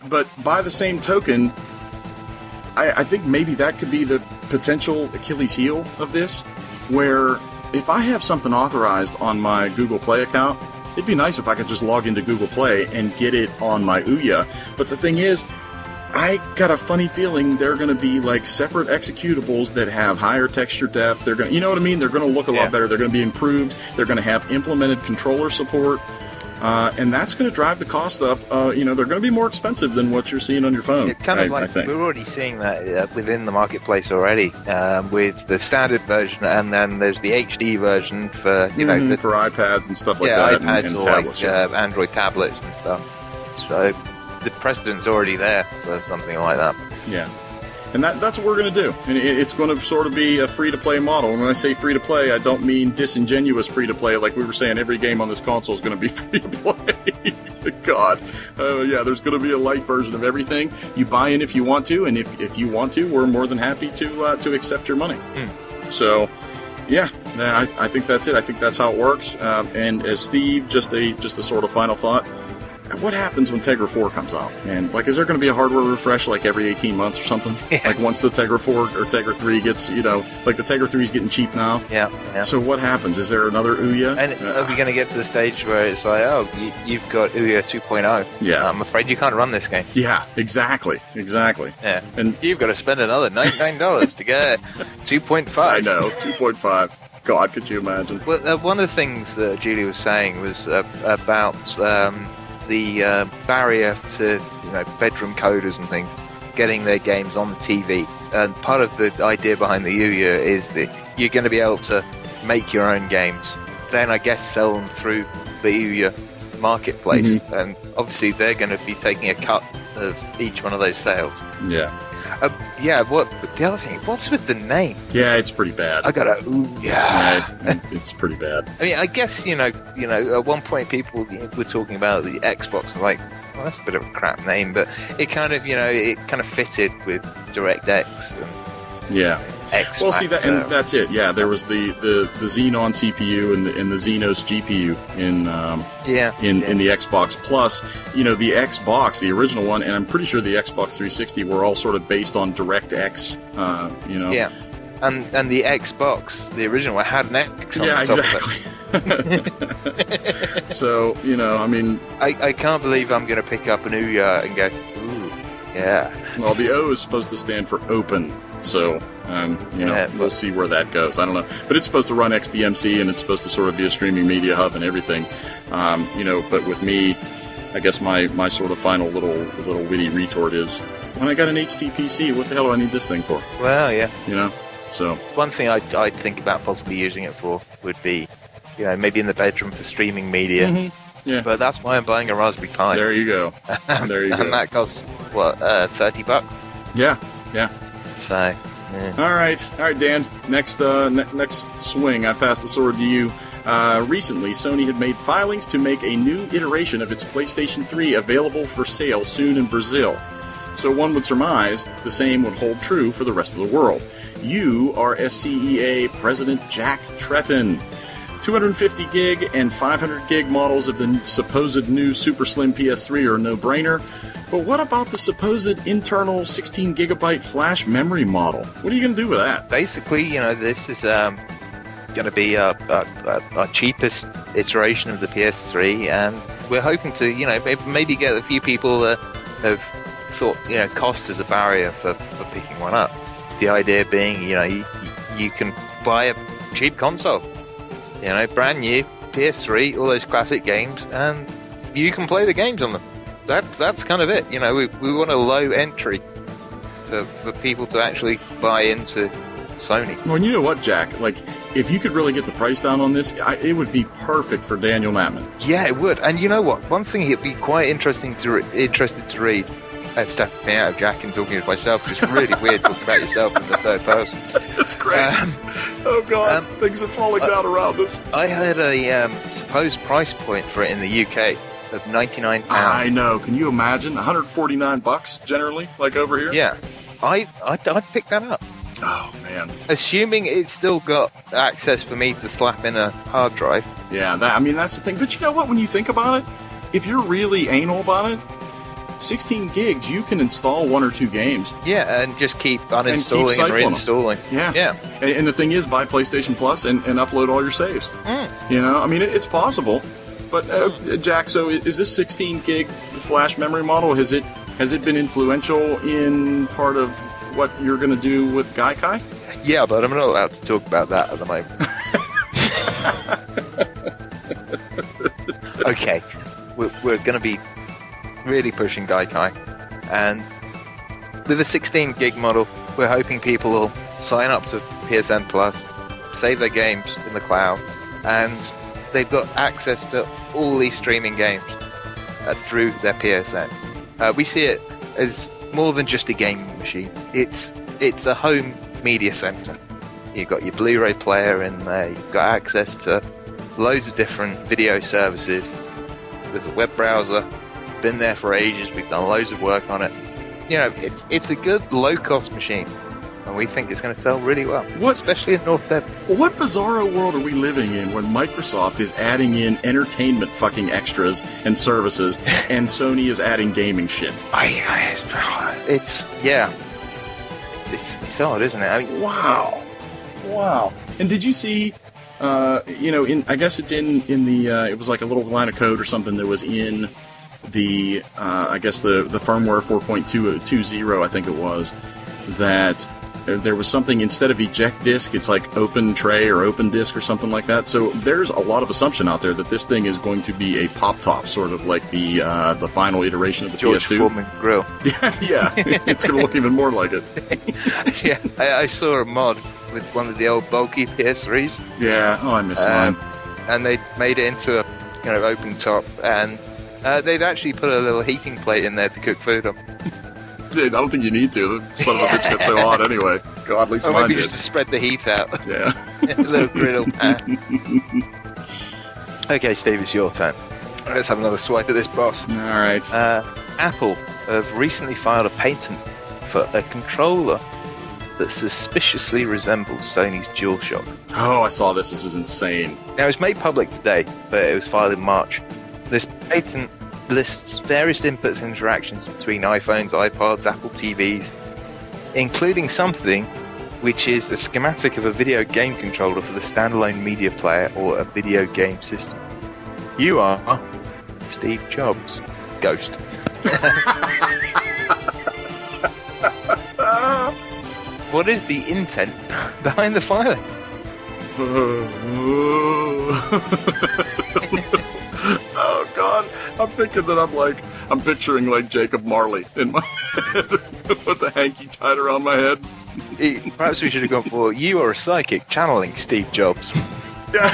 But by the same token, I think maybe that could be the potential Achilles heel of this, where if I have something authorized on my Google Play account, it'd be nice if I could just log into Google Play and get it on my Ouya. But the thing is, I got a funny feeling they're going to be like separate executables that have higher texture depth. They're going, you know what I mean? They're going to look a lot better. They're going to be improved. They're going to have implemented controller support, and that's going to drive the cost up. They're going to be more expensive than what you're seeing on your phone. It's kind of like we're already seeing that within the marketplace already, with the standard version, and then there's the HD version for for iPads and stuff like that, iPads and or tablets, Android tablets and stuff. So the precedent's already there for something like that. Yeah. And that's what we're going to do. And it's going to sort of be a free-to-play model. And when I say free-to-play, I don't mean disingenuous free-to-play. Like we were saying, every game on this console is going to be free-to-play. God. There's going to be a light version of everything. You buy in if you want to, and if you want to, we're more than happy to accept your money. So, I think that's it. I think that's how it works. And as Steve, just a sort of final thought, what happens when Tegra 4 comes out? And is there going to be a hardware refresh like every 18 months or something? Like once the Tegra 4 or Tegra 3 gets, like the Tegra 3 is getting cheap now. Yeah. So what happens? Is there another Ouya? And are we going to get to the stage where it's like, you've got Ouya 2.0? Yeah. I'm afraid you can't run this game. Yeah, exactly. Yeah. And you've got to spend another $99 to get 2.5. I know, 2.5. God, could you imagine? Well, one of the things that Julie was saying was about the barrier to bedroom coders and things getting their games on the TV. And part of the idea behind the Ouya is that you're going to be able to make your own games, then I guess sell them through the Ouya marketplace. And obviously they're going to be taking a cut of each one of those sales. What the other thing, what's with the name? Yeah, it's pretty bad. I got a Ouya. It's pretty bad. I mean, I guess at one point people were talking about the Xbox, like, well, that's a bit of a crap name, but it kind of fitted with DirectX and X. Well, see that, and that's it. Yeah, there was the Xenon CPU and the Xenos GPU in the Xbox. Plus, the Xbox, the original one, and I'm pretty sure the Xbox 360 were all sort of based on DirectX. Yeah, and the Xbox, the original one, had an X on the top exactly. of it. So I mean, I can't believe I'm going to pick up an Ouya and go, ooh, yeah. Well, the O is supposed to stand for open. So, we'll see where that goes. I don't know. But it's supposed to run XBMC, and it's supposed to sort of be a streaming media hub and everything. But with me, I guess my sort of final little witty retort is, when I got an HTPC, what the hell do I need this thing for? Well, yeah. So. One thing I'd think about possibly using it for would be, maybe in the bedroom for streaming media. Yeah. But that's why I'm buying a Raspberry Pi. There you go. There you go. And that costs, what, $30? Yeah. So, yeah. All right, Dan. Next swing. I pass the sword to you. Recently, Sony had made filings to make a new iteration of its PlayStation 3 available for sale soon in Brazil. So one would surmise the same would hold true for the rest of the world. You are SCEA President Jack Tretton. 250 gig and 500 gig models of the supposed new super slim PS3 are a no-brainer. But what about the supposed internal 16 gigabyte flash memory model? What are you going to do with that? Basically, this is going to be our cheapest iteration of the PS3, and we're hoping to, maybe get a few people have thought, cost as a barrier for picking one up. The idea being, you can buy a cheap console, brand new, PS3, all those classic games, and you can play the games on them. That's kind of it. We want a low entry for people to actually buy into Sony. Well, you know what, Jack? Like, if you could really get the price down on this, it would be perfect for Daniel Knappman. Yeah, it would. And you know what? One thing he'd be quite interested to read. Stepping out of Jack and talking to myself, because it's really weird talking about yourself in the third person. That's great. Oh God, things are falling down around us. I heard a supposed price point for it in the UK of £99. I know. Can you imagine? $149 generally, like over here. Yeah, I'd pick that up. Oh man. Assuming it's still got access for me to slap in a hard drive. Yeah, that's the thing. But you know what? When you think about it, if you're really anal about it, 16 gigs, you can install 1 or 2 games. Yeah, and just keep uninstalling and reinstalling. Yeah. And the thing is, buy PlayStation Plus and upload all your saves. It's possible. But, Jack, so is this 16 gig flash memory model, has it been influential in part of what you're going to do with Gaikai? Yeah, but I'm not allowed to talk about that at the moment. Okay, we're going to be really pushing Gaikai, and with a 16 gig model, we're hoping people will sign up to PSN Plus, save their games in the cloud, and they've got access to all these streaming games through their PSN. We see it as more than just a gaming machine. It's a home media center. You've got your Blu-ray player in there, you've got access to loads of different video services, there's a web browser. Been there for ages. We've done loads of work on it. It's a good low-cost machine, and we think it's going to sell really well, especially in North Devon. What bizarro world are we living in when Microsoft is adding in entertainment fucking extras and services, and Sony is adding gaming shit? It's odd, isn't it? Wow. And did you see? I guess it's in the. It was like a little line of code or something that was in the the firmware 4.20, I think it was, that there was something instead of eject disk, it's like open tray or open disk or something like that. So there's a lot of assumption out there that this thing is going to be a pop top, sort of like the final iteration of the George PS2. Foreman grill. Yeah, it's going to look even more like it. Yeah, I saw a mod with one of the old bulky PS3s. Yeah, I miss mine. And they made it into a open top, and they'd actually put a little heating plate in there to cook food on. Dude, I don't think you need to. The son of a bitch gets so hot anyway. God, at least mine maybe did. Just to spread the heat out. Yeah. A little griddle pan. Okay, Steve, it's your turn. Let's have another swipe at this boss. All right. Apple have recently filed a patent for a controller that suspiciously resembles Sony's DualShock. Oh, I saw this. This is insane. Now, it was made public today, but it was filed in March. This patent lists various inputs and interactions between iPhones, iPods, Apple TVs, including something which is a schematic of a video game controller for the standalone media player or a video game system. You are Steve Jobs. Ghost. What is the intent behind the filing? Oh God, I'm thinking that I'm picturing like Jacob Marley in my head with the hanky tied around my head. Perhaps we should have gone for you are a psychic channeling Steve Jobs. Yeah.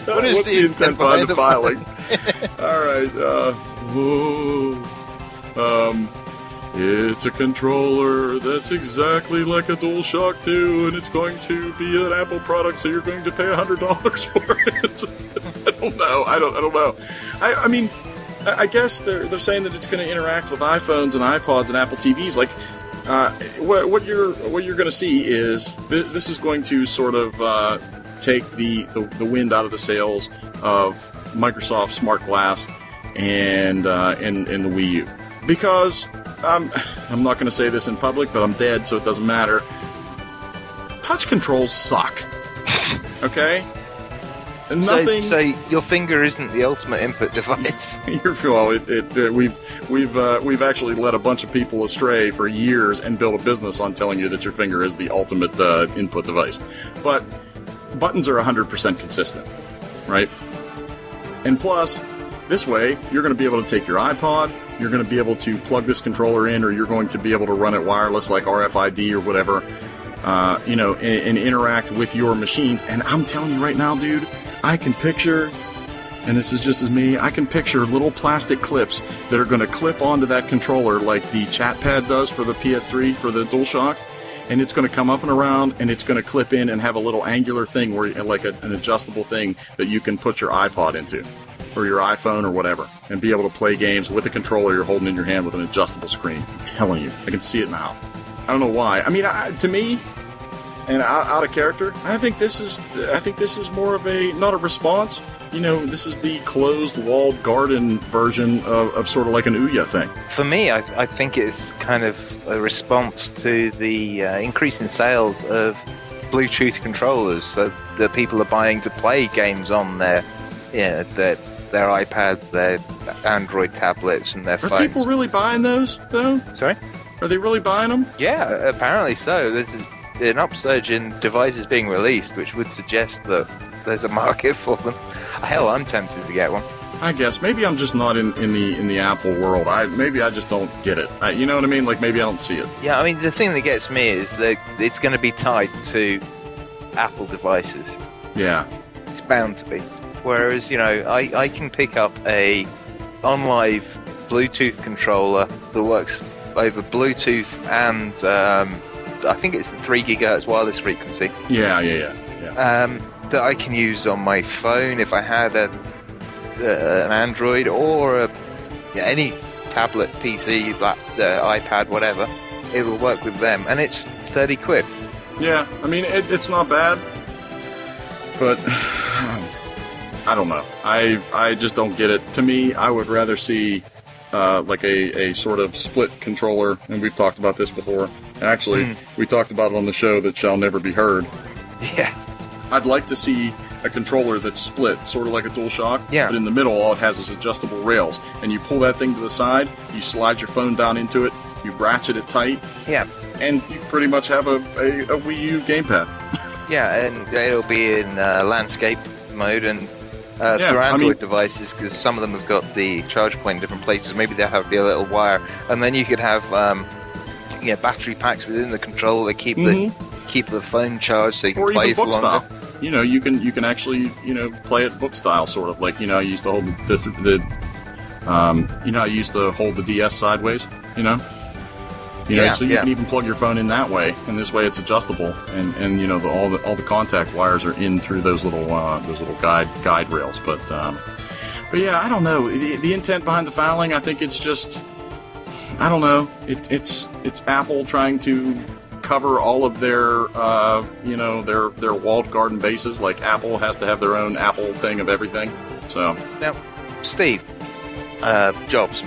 What is What's the intent behind the filing? All right. It's a controller that's exactly like a DualShock 2, and it's going to be an Apple product, so you're going to pay $100 for it. I don't know. I mean, I guess they're saying that it's going to interact with iPhones and iPods and Apple TVs. Like, what you're going to see is this is going to sort of take the wind out of the sails of Microsoft Smart Glass and the Wii U, because I'm not going to say this in public, but I'm dead, so it doesn't matter. Touch controls suck. Okay? nothing. So your finger isn't the ultimate input device. We've actually led a bunch of people astray for years and built a business on telling you that your finger is the ultimate input device. But buttons are 100% consistent, right? And plus, this way, you're going to be able to take your iPod, you're going to be able to plug this controller in, or you're going to be able to run it wireless like RFID or whatever, and interact with your machines. And I'm telling you right now, dude, I can picture, and this is just as me, I can picture little plastic clips that are going to clip onto that controller like the chat pad does for the PS3, for the DualShock, and it's going to come up and around, and it's going to clip in and have a little angular thing, where like an adjustable thing that you can put your iPod into, or your iPhone or whatever, and be able to play games with a controller you're holding in your hand with an adjustable screen. I'm telling you, I can see it now. I don't know why. I mean, to me, and out of character, I think this is more of a, not a response. This is the closed walled garden version of sort of like an Ouya thing. For me, I think it's kind of a response to the increase in sales of Bluetooth controllers. So that people are buying to play games on their iPads, their Android tablets, and their phones. Are people really buying those, though? Sorry? Are they really buying them? Yeah, apparently so. There's an upsurge in devices being released, which would suggest that there's a market for them. Hell, I'm tempted to get one. I guess. Maybe I'm just not in the Apple world. Maybe I just don't get it. You know what I mean? Like, maybe I don't see it. Yeah, I mean, the thing that gets me is that it's going to be tied to Apple devices. Yeah. It's bound to be. Whereas, I can pick up a on-live Bluetooth controller that works over Bluetooth and I think it's the 3 GHz wireless frequency. Yeah. That I can use on my phone if I had an Android or any tablet, PC, iPad, whatever. It will work with them, and it's 30 quid. Yeah, I mean, it's not bad, but I don't know. I just don't get it. To me, I would rather see like a sort of split controller, and we've talked about this before. Actually, we talked about it on the show that shall never be heard. Yeah. I'd like to see a controller that's split, sort of like a DualShock, but in the middle all it has is adjustable rails. And you pull that thing to the side, you slide your phone down into it, you ratchet it tight, and you pretty much have a Wii U gamepad. Yeah, and it'll be in landscape mode and for Android devices, because some of them have got the charge point in different places. Maybe they'll have a little wire, and then you could have battery packs within the controller that keep the phone charged, so you can play for longer. Style. You can actually play it book style, sort of like I used to hold I used to hold the DS sideways. So you can even plug your phone in that way, and this way it's adjustable, and all the contact wires are in through those little guide rails. But yeah, I don't know the intent behind the filing. I think it's just, I don't know. It's Apple trying to cover all of their their walled garden bases. Like, Apple has to have their own Apple thing of everything. So now, Steve Jobs.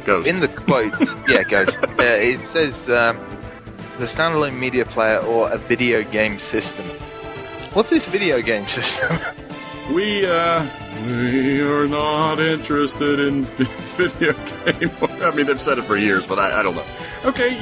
Ghost. In the quotes, Ghost. It says the standalone media player or a video game system. What's this video game system? We are not interested in video game. I mean, they've said it for years, but I don't know. Okay,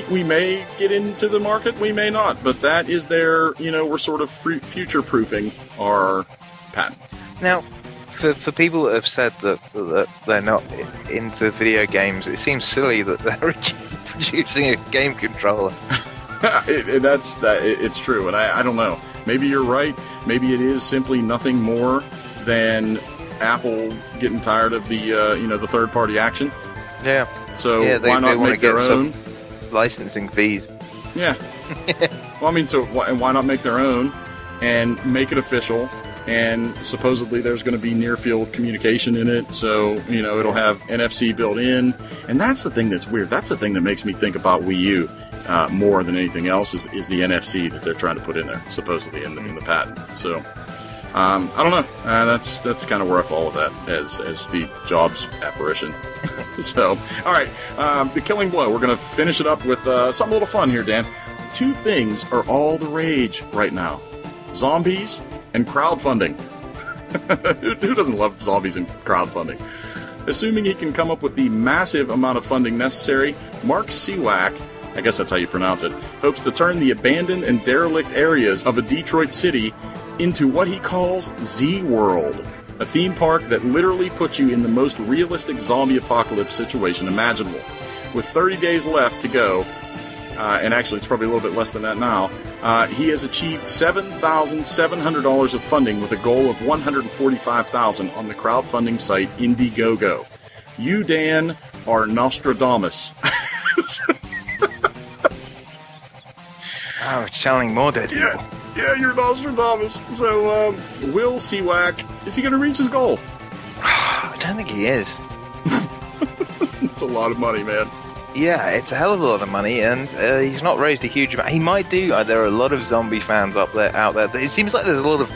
we may get into the market, we may not, but that is their, we're sort of future-proofing our patent. Now, for people that have said that they're not into video games, it seems silly that they're producing a game controller. It's true, and I don't know. Maybe you're right. Maybe it is simply nothing more than Apple getting tired of the the third-party action. Yeah. So why not make their own licensing fees? Yeah. Well, I mean, why not make their own and make it official? And supposedly there's going to be near-field communication in it, so it'll have NFC built in. And that's the thing that's weird. That's the thing that makes me think about Wii U more than anything else is the NFC that they're trying to put in there, supposedly in the patent. So I don't know. That's kind of where I fall with that as Steve Jobs' apparition. So, all right, the Killing Blow. We're going to finish it up with something a little fun here, Dan. 2 things are all the rage right now: zombies and crowdfunding. Who doesn't love zombies in crowdfunding? Assuming he can come up with the massive amount of funding necessary, Mark Siwak, I guess that's how you pronounce it, hopes to turn the abandoned and derelict areas of a Detroit city into what he calls Z-World, a theme park that literally puts you in the most realistic zombie apocalypse situation imaginable. With 30 days left to go, and actually it's probably a little bit less than that now, he has achieved $7,700 of funding with a goal of $145,000 on the crowdfunding site Indiegogo. You, Dan, are Nostradamus. Oh, it's channeling more dead people. Yeah, you're Nostradamus. So, Will Siwak, is he going to reach his goal? I don't think he is. It's a lot of money, man. Yeah, it's a hell of a lot of money, and he's not raised a huge amount. He might do. There are a lot of zombie fans out there. It seems like there's a lot of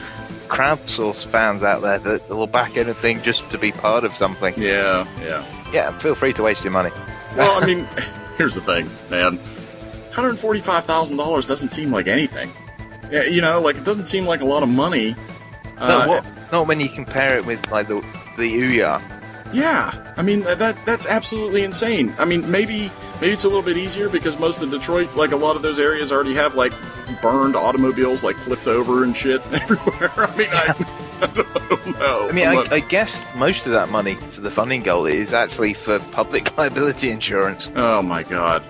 crowdsource fans out there that will back anything just to be part of something. Yeah. Yeah, feel free to waste your money. Well, I mean, here's the thing, man. $145,000 doesn't seem like anything. You know, like, it doesn't seem like a lot of money. Not when you compare it with, like, the Ouya. Yeah, I mean, that's absolutely insane. I mean, maybe it's a little bit easier because most of Detroit, like, a lot of those areas already have, like, burned automobiles, like, flipped over and shit everywhere. I mean, I don't know. I mean, I guess most of that money for the funding goal is actually for public liability insurance. Oh, my God.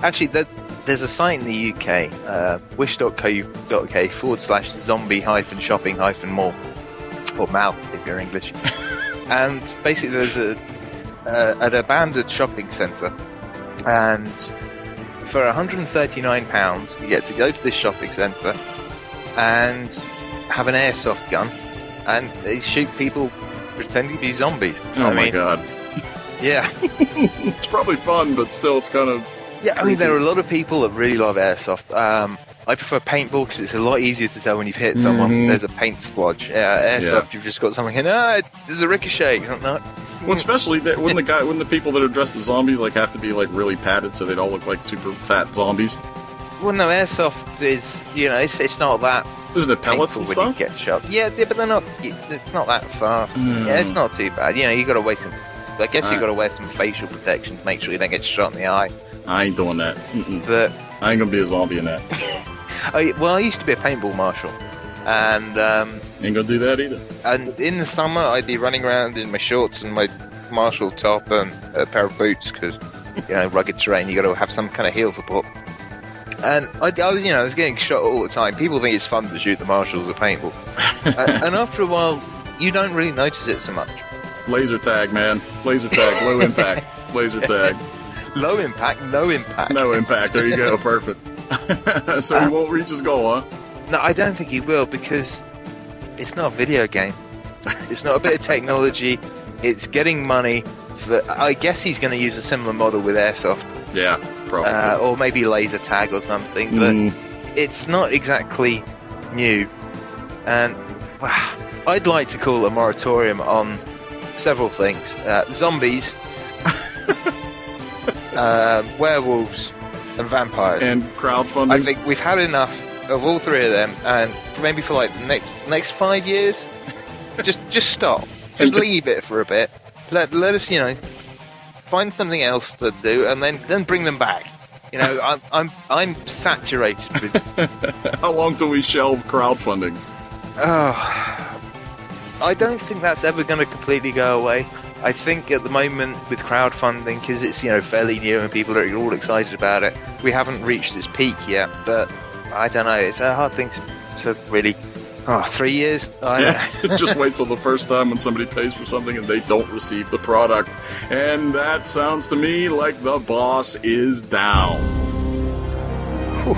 Actually, there's a site in the UK, wish.co.uk/zombie-shopping-mall, or mal if you're English. And basically there's an abandoned shopping centre, and for £139 you get to go to this shopping centre and have an airsoft gun, and they shoot people pretending to be zombies. My God. Yeah. It's probably fun, but still it's kind of... Yeah, I mean, there are a lot of people that really love airsoft. I prefer paintball because it's a lot easier to tell when you've hit someone. Mm-hmm. There's a paint splodge. Airsoft, You've just got something in. There's a ricochet. You don't know. Well, especially when the people that are dressed as zombies like have to be like really padded so they don't look like super fat zombies. Well, no, airsoft is, you know, it's not that. Isn't it pellets and stuff? You get shot. Yeah, but they're not. It's not that fast. Yeah, it's not too bad. You know, you got to wear some. I guess you got to wear some facial protection to make sure you don't get shot in the eye. I ain't doing that. But I ain't gonna be a zombie in that. I used to be a paintball marshal, and ain't gonna do that either. And in the summer, I'd be running around in my shorts and my marshal top and a pair of boots because, you know, rugged terrain. You got to have some kind of heel support. And I was getting shot all the time. People think it's fun to shoot the marshals with paintball, and after a while, you don't really notice it so much. Laser tag, man. Laser tag. Low impact. Laser tag. Low impact, no impact. No impact. There you go. Perfect. So he won't reach his goal, huh? No, I don't think he will, because it's not a video game. It's not a bit of technology. It's getting money. I guess he's going to use a similar model with airsoft. Yeah, probably. Or maybe laser tag or something. But it's not exactly new. And I'd like to call a moratorium on several things. Zombies, werewolves, and vampires. And crowdfunding. I think we've had enough of all three of them, and maybe for like the next 5 years, just stop. Just leave it for a bit. Let us, you know, find something else to do, and then bring them back. You know, I'm saturated with. How long till we shelve crowdfunding? I don't think that's ever going to completely go away. I think at the moment with crowdfunding, because it's, you know, fairly new and people are all excited about it, we haven't reached its peak yet. But I don't know. It's a hard thing to really. 3 years? Just wait till the first time when somebody pays for something and they don't receive the product. And that sounds to me like the boss is down. Whew.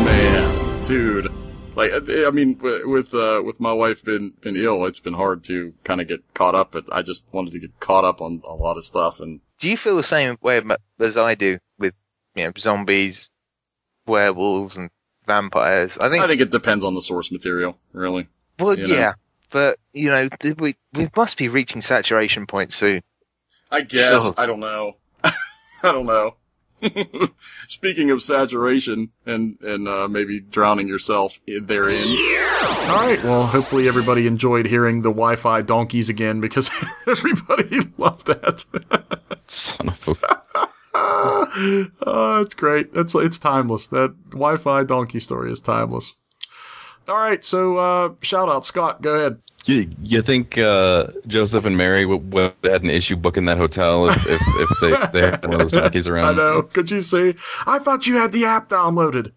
Man, dude. Like, I mean, with my wife being ill, it's been hard to kind of get caught up. But I just wanted to get caught up on a lot of stuff. And do you feel the same way as I do with, you know, zombies, werewolves, and vampires? I think it depends on the source material, really. Well, yeah, but you know, we must be reaching saturation point soon. I guess. So. I don't know. I don't know. Speaking of saturation and maybe drowning yourself therein. All right. Well, hopefully everybody enjoyed hearing the Wi-Fi donkeys again because everybody loved that. Son of a... Oh, it's great. It's timeless. That Wi-Fi donkey story is timeless. All right. So shout out, Scott. Go ahead. You think Joseph and Mary would had an issue booking that hotel if they had one of those donkeys around? I know. Could you see? I thought you had the app downloaded.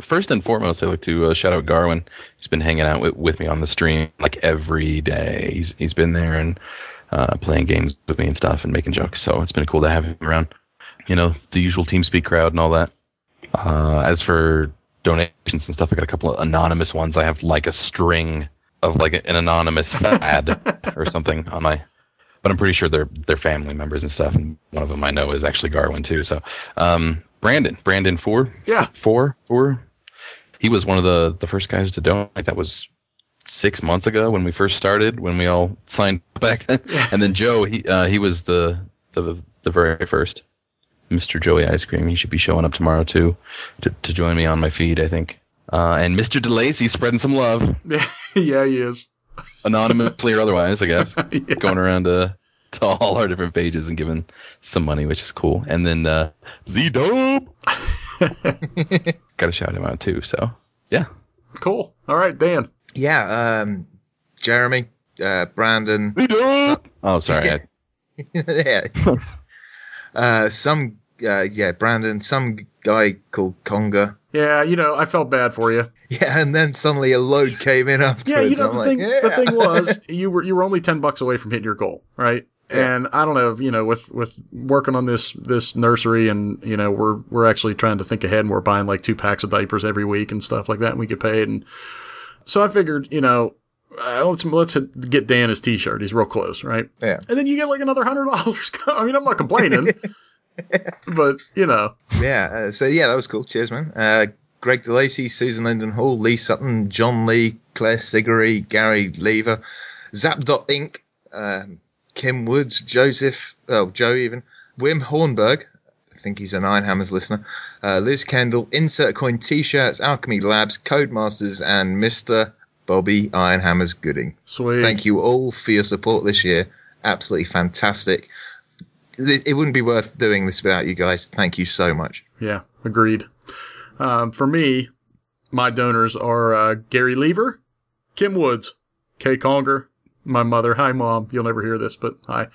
First and foremost, I like to shout out Garwin. He's been hanging out with me on the stream like every day. He's been there and playing games with me and stuff and making jokes. So it's been cool to have him around. The usual TeamSpeak crowd and all that. As for donations and stuff, I got a couple of anonymous ones. I have like a string of like an anonymous ad or something on my, but I'm pretty sure they're family members and stuff. And one of them I know is actually Garwin too. So, Brandon 4. Yeah. 4. He was one of the first guys to donate. That was 6 months ago when we first started, when we all signed back then. Yeah. And then Joe, he was the very first. Mr. Joey Ice Cream. He should be showing up tomorrow too, to join me on my feed, I think. And Mr. DeLacy spreading some love. Yeah, he is. Anonymously or otherwise, I guess. Yeah. Going around to all our different pages and giving some money, which is cool. And then Z-Dope. Gotta shout him out too, so yeah. Cool. All right, Dan. Yeah, Jeremy, Brandon. Z-Dope! Oh, sorry. Yeah. Brandon, some guy called Conga. Yeah, I felt bad for you. Yeah, and then suddenly a load came in afterwards. Yeah, the thing was, you were only $10 away from hitting your goal, right? Yeah. And I don't know, with working on this nursery, and we're actually trying to think ahead, and we're buying like 2 packs of diapers every week and stuff like that, and we get paid. And so I figured, let's get Dan his T-shirt. He's real close, right? Yeah. And then you get like another $100. I mean, I'm not complaining, but Yeah. So yeah, that was cool. Cheers, man. Greg DeLacy, Susan Linden Hall, Lee Sutton, John Lee, Claire Sigary, Gary Lever, Zap.Inc., Kim Woods, Joe even, Wim Hornberg. I think he's an Iron Hammers listener. Liz Kendall, Insert Coin T-shirts, Alchemy Labs, Codemasters, and Mr. Bobby Iron Hammers Gooding. Sweet. Thank you all for your support this year. Absolutely fantastic. It wouldn't be worth doing this without you guys. Thank you so much. Yeah, agreed. For me, my donors are Gary Lever, Kim Woods, Kay Conger, my mother. Hi, Mom. You'll never hear this, but hi.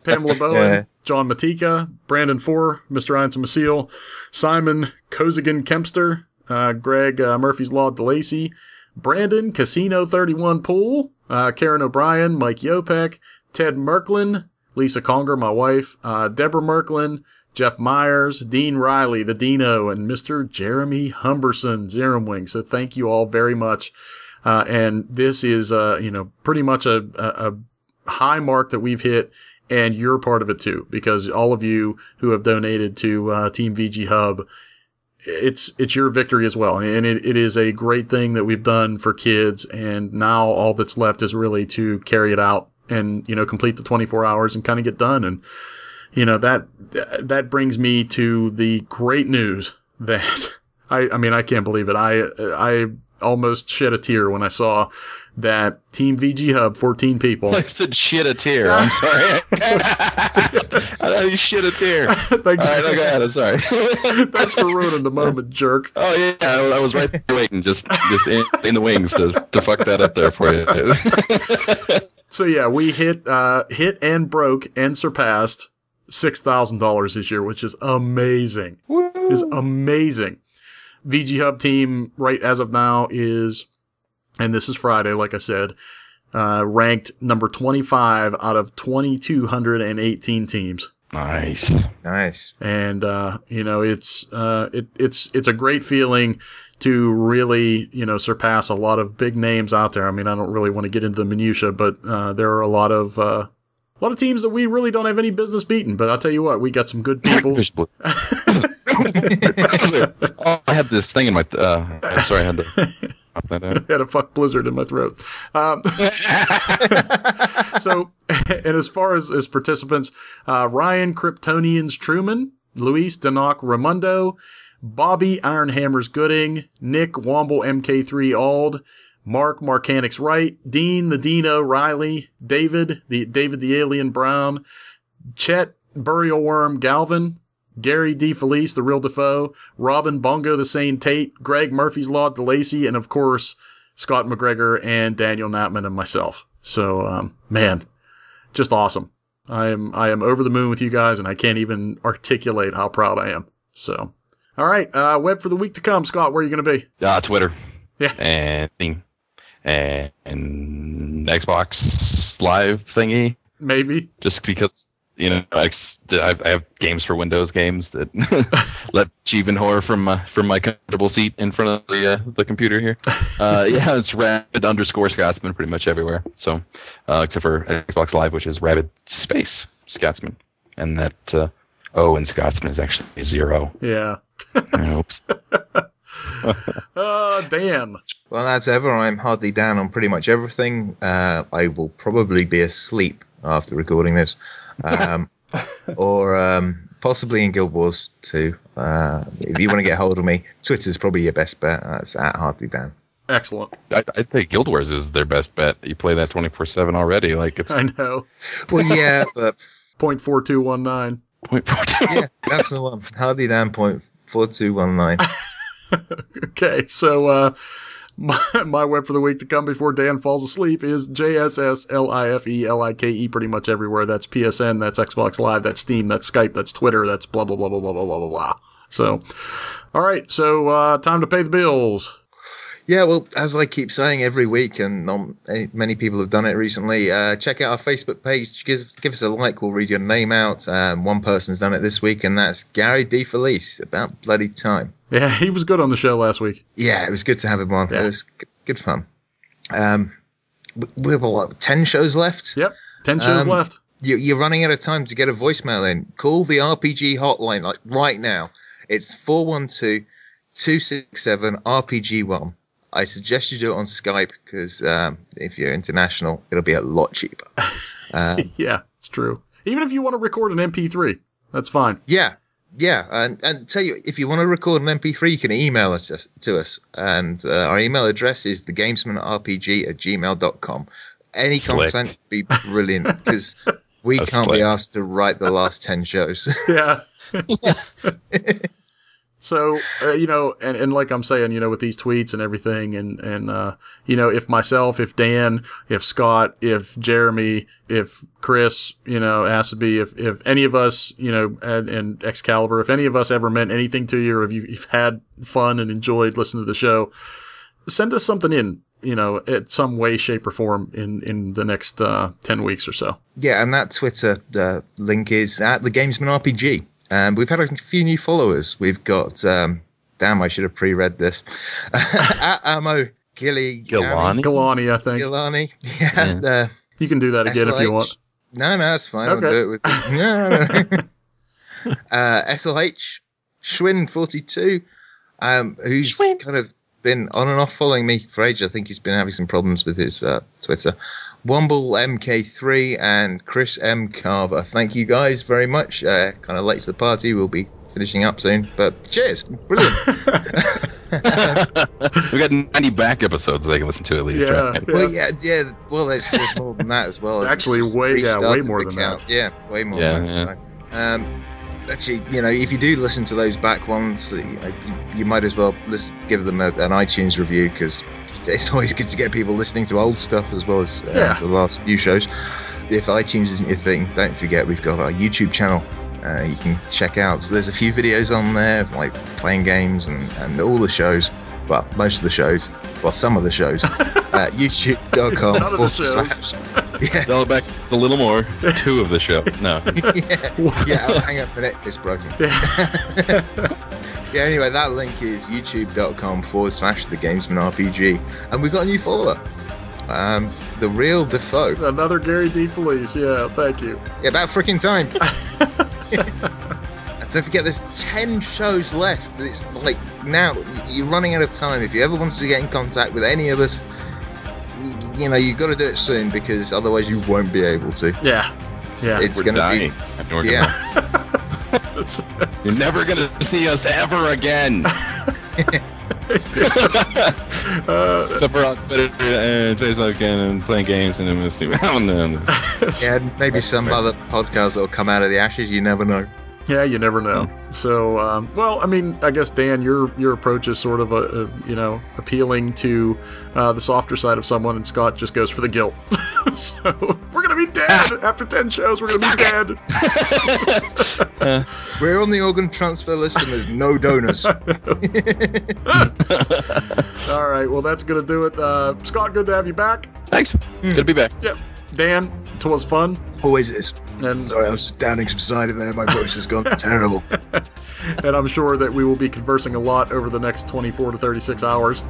Pamela Bowen, yeah. John Matika, Brandon 4, Mr. Einstein Maciel, Simon Kozigan Kempster, Greg Murphy's Law DeLacy, Brandon Casino 31 Pool, Karen O'Brien, Mike Yopek, Ted Merklin, Lisa Conger, my wife, Deborah Merklin, Jeff Myers, Dean Riley, the Dino, and Mr. Jeremy Humberson, Zerum. So thank you all very much. And this is, pretty much a high mark that we've hit, and you're part of it too, because all of you who have donated to Team VGHub, it's your victory as well. And it is a great thing that we've done for kids. And now all that's left is really to carry it out and, complete the 24 hours and kind of get done. And, that brings me to the great news that I can't believe it. I almost shed a tear when I saw that Team VGHub, 14 people. I said shed a tear. I'm sorry. I thought you shed a tear. Thanks. All right, go ahead. I'm sorry. Thanks for ruining the moment, jerk. Oh yeah, I was right there waiting, just in the wings to fuck that up there for you. So yeah, we hit and broke and surpassed $6,000 this year, which is amazing. Woo. Is amazing. VGHub team right as of now is, and this is Friday, like I said, ranked number 25 out of 2,218 teams. Nice. And it's a great feeling to really surpass a lot of big names out there. I mean, I don't really want to get into the minutia, but there are a lot of teams that we really don't have any business beating. But I'll tell you what, we got some good people. I had this thing in my. Sorry, I had that out. I had a fuck blizzard in my throat. So, and as far as participants, Ryan Kryptonians Truman, Luis Denock Ramundo, Bobby Ironhammers Gooding, Nick Womble MK3 Ald, Mark Marcanix Wright, Dean the Dino Riley, David the Alien Brown, Chet Burial Worm Galvin, Gary D. Felice, the Real Defoe, Robin Bongo the Sane Tate, Greg Murphy's Law DeLacy, and of course, Scott McGregor and Daniel Knappman and myself. So, man, just awesome. I am over the moon with you guys, and I can't even articulate how proud I am. So, all right, web for the week to come. Scott, where are you going to be? Twitter. Yeah. And Xbox Live thingy. Maybe. Just because, you know, I have games for Windows games that let cheap and horror from my comfortable seat in front of the computer here. Yeah, it's Rabid _Scotsman pretty much everywhere. So, except for Xbox Live, which is Rabid space Scotsman, and that O in Scotsman is actually 0. Yeah. Oops. Oh, damn. Well, as ever, I'm hardly down on pretty much everything. I will probably be asleep after recording this. Or possibly in Guild Wars 2. If you want to get hold of me, Twitter's probably your best bet. That's at Hardly Dan. Excellent. I'd say Guild Wars is their best bet. You play that 24/7 already. Like it's I know. Well, yeah, but 0.4219. 0.42. yeah, that's the one. Hardly Dan 0.4219. Okay, so my web for the week to come before Dan falls asleep is JSSLIFELIKE pretty much everywhere. That's PSN, that's Xbox Live, that's Steam, that's Skype, that's Twitter, that's blah, blah, blah, blah, blah, blah, blah, blah, blah. So, all right, so time to pay the bills. Yeah, well, as I keep saying every week, and many people have done it recently, check out our Facebook page. Give us a like. We'll read your name out. One person's done it this week, and that's Gary D. Felice. About bloody time. Yeah, he was good on the show last week. Yeah, it was good to have him on. Yeah. It was good fun. We've got 10 shows left. Yep, 10 shows left. You're running out of time to get a voicemail in. Call the RPG hotline like right now. It's 412-267-RPG1. I suggest you do it on Skype because if you're international, it'll be a lot cheaper. Yeah, it's true. Even if you want to record an MP3, that's fine. Yeah. And tell you, if you want to record an MP3, you can email us to us. And our email address is thegamesmanrpg@gmail.com. Any content would be brilliant because we can't be asked to write the last 10 shows. Yeah. So, you know, and like I'm saying, you know, with these tweets and everything, and you know, if myself, if Dan, if Scott, if Jeremy, if Chris, you know, Asaby, if any of us, you know, and Excalibur, if any of us ever meant anything to you, or if you've had fun and enjoyed listening to the show, send us something in, you know, at some way, shape, or form in the next 10 weeks or so. Yeah, and that Twitter link is at the Gamesmen RPG. We've had a few new followers. We've got, damn, I should have pre-read this. At Ammo Gilani, I think. Gilani, yeah. You can do that again if you want. No, that's fine. Okay. I'll do it with no. SLH, Schwinn42, who's kind of been on and off following me for ages. I think he's been having some problems with his Twitter. Womble MK3 and Chris M. Carver. Thank you guys very much. Kind of late to the party. We'll be finishing up soon. But cheers. Brilliant. We got 90 back episodes they can listen to at least. Yeah, right? Well, yeah. Well, there's more than that as well. Actually, way more than that. Yeah, way more than that. Actually, you know, if you do listen to those back ones, you might as well give them an iTunes review because it's always good to get people listening to old stuff as well as the last few shows. If iTunes isn't your thing, don't forget we've got our YouTube channel you can check out. So there's a few videos on there, like playing games and all the shows. Well, most of the shows. Well, some of the shows. YouTube.com/. Yeah. Dial it back a little more. 2 of the show. No. Yeah, hang up a minute. It's broken. Yeah, anyway, that link is youtube.com/the Gamesmen RPG. And we've got a new follower. The Real Defoe. Another Gary D. Felice. Yeah, thank you. Yeah, about freaking time. Don't forget, there's 10 shows left. It's like, now you're running out of time. If you ever want to get in contact with any of us, you know, you've got to do it soon, because otherwise you won't be able to. Yeah. It's We're going to be... You're never going to see us ever again. Except for on Twitter and Facebook and playing games and yeah, maybe some other podcast that will come out of the ashes. You never know. Yeah, you never know. So, well, I mean, I guess, Dan, your approach is sort of appealing to the softer side of someone, and Scott just goes for the guilt. So we're gonna be dead after 10 shows. We're gonna be dead. We're on the organ transfer list, and there's no donors. All right, well, that's gonna do it. Scott, good to have you back. Thanks. Good to be back. Yep. Dan, it was fun. Always is. And sorry, I was just downing some cider there. My voice has gone terrible. And I'm sure that we will be conversing a lot over the next 24 to 36 hours.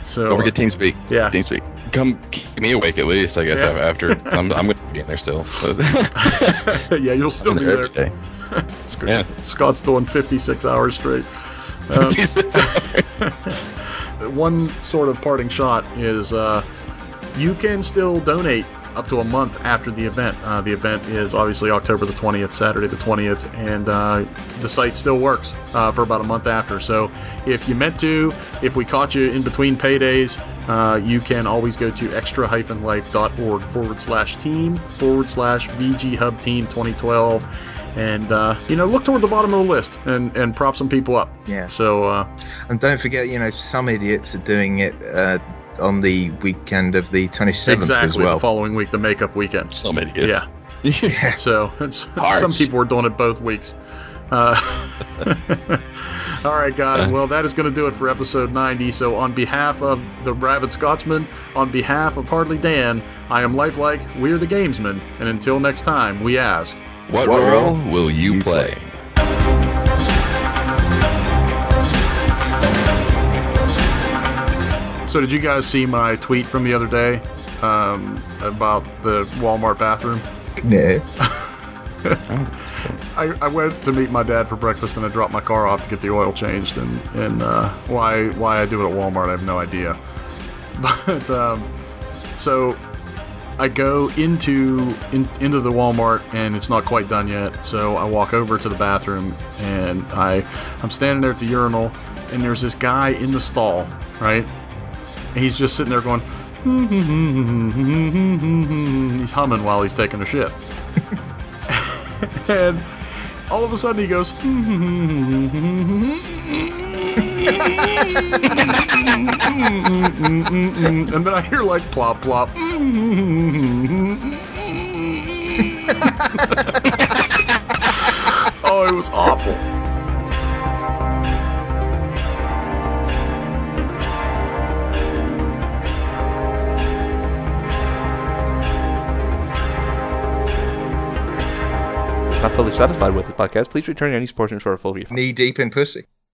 So don't forget TeamSpeak. Yeah, TeamSpeak. Come keep me awake at least. I guess after I'm going to be in there still. So. Yeah, you'll still be there. Day. Yeah. Scott's doing 56 hours straight. One sort of parting shot is you can still donate up to a month after the event. The event is obviously October the 20th, Saturday the 20th, and the site still works for about a month after. So if you meant to, if we caught you in between paydays, you can always go to extra-life.org/team/VGHub Team 2012 and look toward the bottom of the list and prop some people up. Yeah. So and don't forget, some idiots are doing it on the weekend of the 27th as well. The following week, the makeup weekend. Some idiot. Yeah. So some people are doing it both weeks. All right, guys. Well, that is going to do it for episode 90. So on behalf of the Rabid Scotsman, on behalf of Hardlydan, I am Lyfeliek. We're the Gamesmen. And until next time, we ask, what role will you play? So did you guys see my tweet from the other day about the Walmart bathroom? No. I went to meet my dad for breakfast, and I dropped my car off to get the oil changed, and why I do it at Walmart, I have no idea. But so I go into the Walmart, and it's not quite done yet. So I walk over to the bathroom, and I'm standing there at the urinal, and there's this guy in the stall, right? He's just sitting there going, he's humming while he's taking a shit. And all of a sudden he goes, and then I hear like plop, plop. Oh, it was awful. Not fully satisfied with this podcast, please return any portion for a full refund. Knee deep in pussy.